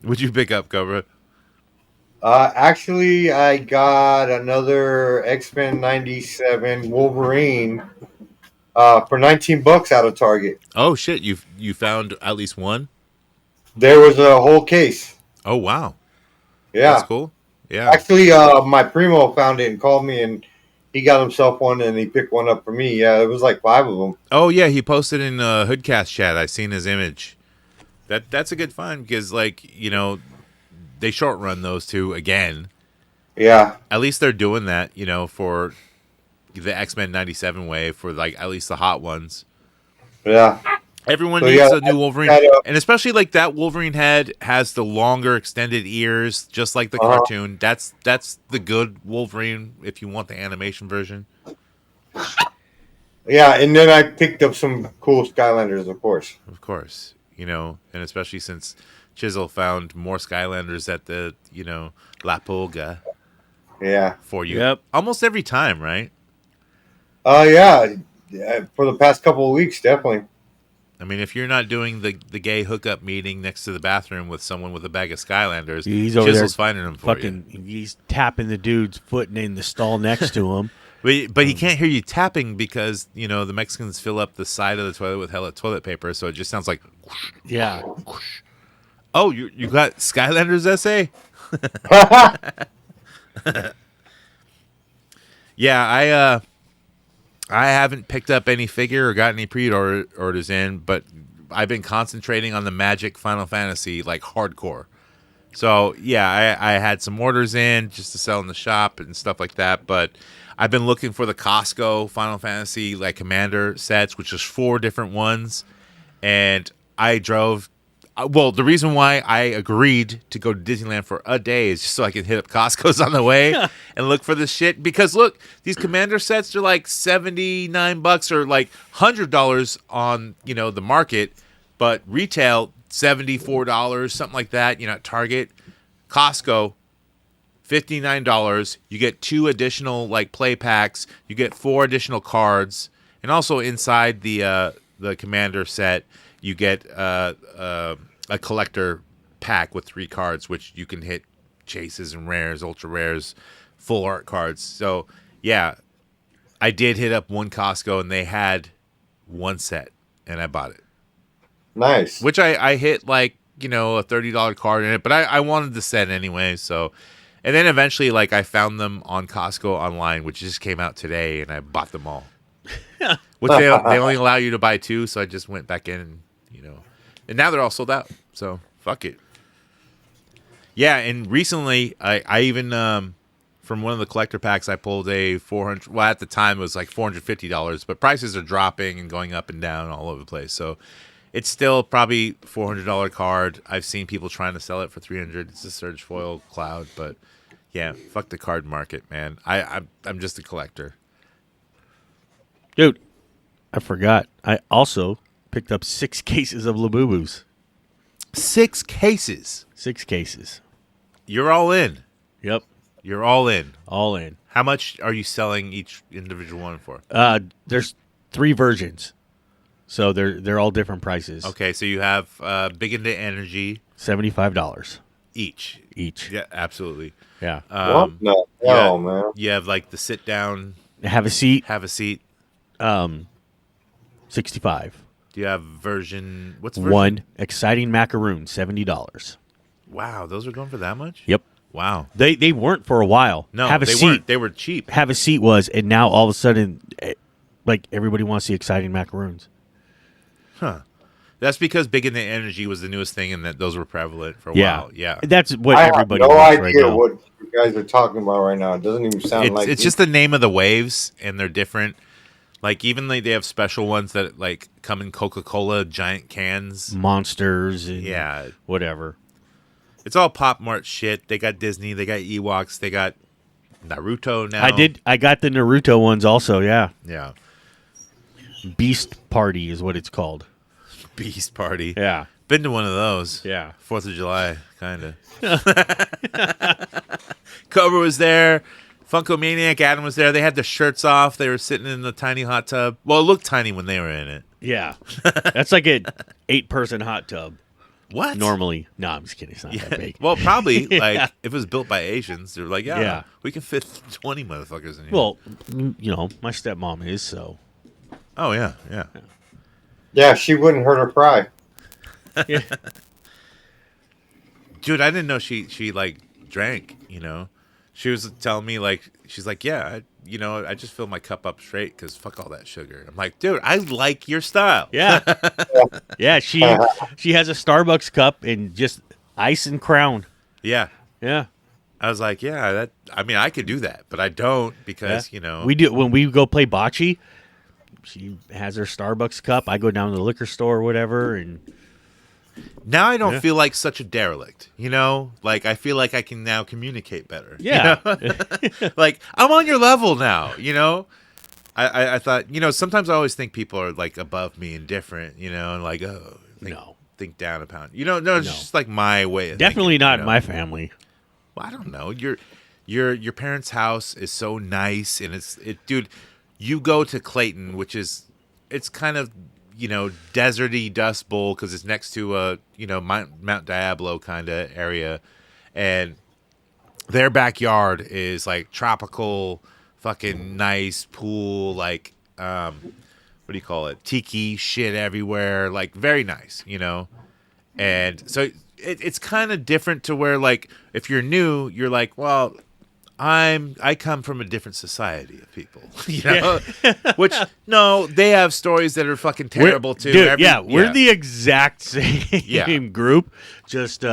What'd you pick up, Cobra? Actually, I got another X-Men 97 Wolverine for $19 out of Target. Oh shit! You found at least one. There was a whole case. Oh wow! Yeah. That's cool. Yeah. Actually, my primo found it and called me, and he got himself one, and he picked one up for me. Yeah, it was like 5 of them. Oh yeah, he posted in HoodCast chat. I seen his image. That's a good find because they short run those 2 again. Yeah. At least they're doing that, for the X-Men 97 wave for like at least the hot ones. Yeah. Everyone So, needs yeah, a new Wolverine, and especially like that Wolverine head has the longer extended ears, just like the cartoon. That's the good Wolverine if you want the animation version. Yeah, and then I picked up some cool Skylanders, of course. Of course, and especially since Chisel found more Skylanders at the La Pulga Yeah. for you. Yep. Almost every time, right? Yeah. For the past couple of weeks, definitely. I mean, if you're not doing the gay hookup meeting next to the bathroom with someone with a bag of Skylanders, He's over Chisel's there finding them for fucking, you. he's tapping the dude's foot in the stall next to him. But he can't hear you tapping because, the Mexicans fill up the side of the toilet with hella toilet paper, so it just sounds like... Yeah. Oh, you got Skylanders essay? Yeah, I haven't picked up any figure or got any pre-orders in, but I've been concentrating on the Magic Final Fantasy like hardcore. So yeah, I had some orders in just to sell in the shop and stuff like that, but I've been looking for the Costco Final Fantasy like Commander sets, which is 4 different ones, and I drove. Well, the reason why I agreed to go to Disneyland for a day is just so I can hit up Costco's on the way and look for this shit. Because look, these Commander sets are like $79 or like $100 on the market, but retail $74, something like that. At Target, Costco, $59. You get 2 additional like play packs. You get 4 additional cards, and also inside the Commander set, you get a collector pack with 3 cards, which you can hit chases and rares, ultra rares, full art cards. So yeah, I did hit up one Costco and they had 1 set, and I bought it. Nice. Which I hit like a $30 card in it, but I wanted the set anyway. So, and then eventually like I found them on Costco online, which just came out today, and I bought them all. Which they only allow you to buy 2, so I just went back in and and now they're all sold out. So fuck it. Yeah, and recently I even from one of the collector packs I pulled a 400. Well, at the time it was like $450, but prices are dropping and going up and down all over the place. So it's still probably $400 card. I've seen people trying to sell it for $300. It's a Surge Foil Cloud, but yeah, fuck the card market, man. I'm just a collector. Dude, I forgot. I also picked up 6 cases of Labubus. 6 cases. 6 cases. You're all in. Yep. You're all in. All in. How much are you selling each individual one for? There's 3 versions, so they're all different prices. Okay, so you have Big Into Energy. $75 Each. Yeah, absolutely. Yeah. What the hell, man? You have like the sit down. Have a seat. 65. Do you have version? What's version? 1 exciting macaroon, $70. Wow, those are going for that much? Yep. Wow. They weren't for a while. No, have a they seat. weren't. They were cheap. Have a seat was, and now all of a sudden, like everybody wants the exciting macaroons. Huh. That's because Big Into Energy was the newest thing, and that those were prevalent for a while. Yeah. That's what I everybody have no wants right idea now. what you guys are talking about right now. It doesn't even sound like it's just the name of the waves, and they're different. Like even they have special ones that like come in Coca-Cola giant cans, Monsters, and whatever. It's all Pop Mart shit. They got Disney, they got Ewoks, they got Naruto now. I got the Naruto ones also. Yeah. Yeah. Beast Party is what it's called. Beast Party. Yeah. Been to one of those. Yeah. 4th of July, kind of. Cobra was there. Funko Maniac Adam was there. They had their shirts off. They were sitting in the tiny hot tub. Well, it looked tiny when they were in it. Yeah. That's like an 8-person hot tub. What? Normally. No, I'm just kidding. It's not that big. Well, probably. Like, if it was built by Asians, they're like, Yeah. we can fit 20 motherfuckers in here. Well, my stepmom is, so. Oh, yeah. Yeah, she wouldn't hurt her pride. Yeah. Dude, I didn't know she like drank, She was telling me like she's like, yeah, I just fill my cup up straight because fuck all that sugar. I'm like, dude, I like your style. Yeah, yeah. She has a Starbucks cup and just ice and Crown. Yeah. I was like, yeah, I could do that, but I don't because we do when we go play bocce. She has her Starbucks cup. I go down to the liquor store or whatever, and now I don't feel like such a derelict. Like I feel like I can now communicate better. Yeah, like I'm on your level now. I thought sometimes I always think people are like above me and different. And like think down upon. No, it's just like my way. Of definitely thinking, not in my family. Well, I don't know. Your parents' house is so nice, and dude. You go to Clayton, which is it's kind of deserty Dust Bowl because it's next to a Mount Diablo kind of area, and their backyard is like tropical, fucking nice pool, like what do you call it? Tiki shit everywhere, like very nice, And so it's kind of different to where like if you're new, you're like, well, I come from a different society of people, you know. Which no, they have stories that are fucking terrible too. Dude, we're the exact same Yeah. group. Just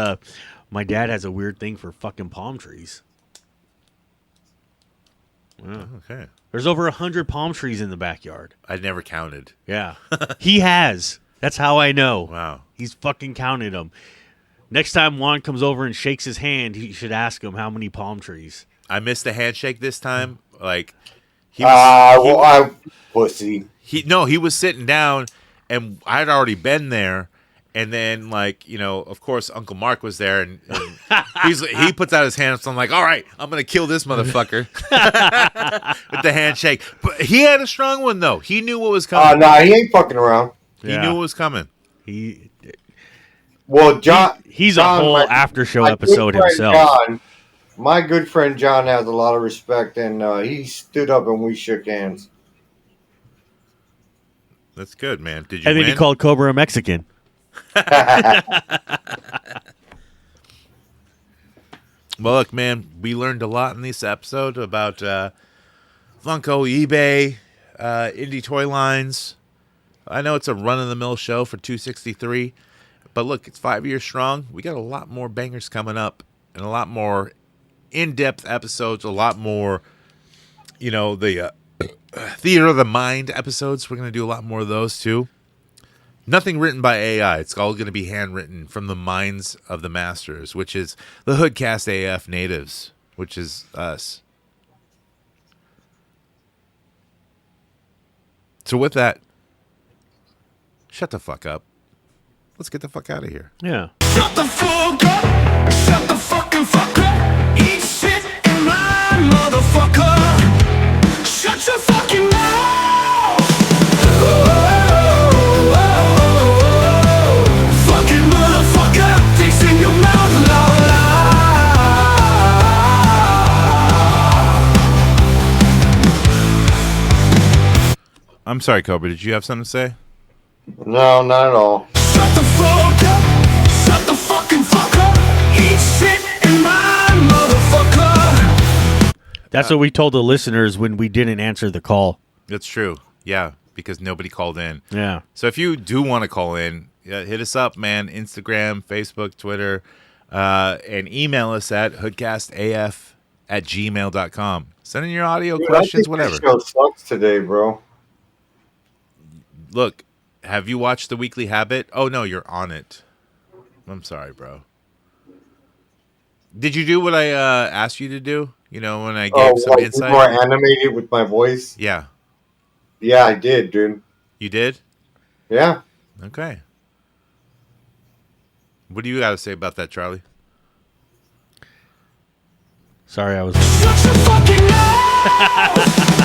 my dad has a weird thing for fucking palm trees. Okay, There's over 100 palm trees in the backyard. I never counted. Yeah, he has. That's how I know. Wow. He's fucking counted them. Next time Juan comes over and shakes his hand, he should ask him how many palm trees. I missed the handshake this time. Like he was, I pussy. he was sitting down, and I'd already been there. And then, like, you know, of course, Uncle Mark was there, and he puts out his hand, so I'm like, all right, I'm going to kill this motherfucker with the handshake. But he had a strong one, though. He knew what was coming. Nah, he ain't fucking around. He knew what was coming. Well, John... He's John, a whole after-show episode himself. John, my good friend John has a lot of respect, and he stood up and we shook hands. That's good, man. Did you And then win? he called Cobra a Mexican. Well, look, man, we learned a lot in this episode about Funko, eBay, indie toy lines. I know it's a run-of-the-mill show for 263, but look, it's 5 years strong. We got a lot more bangers coming up and a lot more in-depth episodes, a lot more, you know, the Theater of the Mind episodes. We're going to do a lot more of those, too. Nothing written by AI. It's all going to be handwritten from the minds of the masters, which is the HoodCastAF natives, which is us. So with that, shut the fuck up. Let's get the fuck out of here. Yeah. Shut the fuck up. Shut the fucking fuck up. Eat shit in line, motherfucker. Shut your fucking mouth. Fucking motherfucker. Taste in your mouth, la la. I'm sorry, Cobra. Did you have something to say? No, not at all. Shut the fuck up. Shut the fucking fuck up. Eat shit in line, motherfucker. That's what we told the listeners when we didn't answer the call. That's true. Yeah, because nobody called in. Yeah. So if you do want to call in, hit us up, man. Instagram, Facebook, Twitter, and email us at hoodcastaf@gmail.com. Send in your audio questions, whatever. This show sucks today, bro. Look, have you watched The Weekly Habit? Oh, no, you're on it. I'm sorry, bro. Did you do what I asked you to do? You know, when I gave some insight? More animated with my voice? Yeah. Yeah, I did, dude. You did? Yeah. Okay. What do you got to say about that, Charlie? Sorry, I was... Shut your fucking mouth.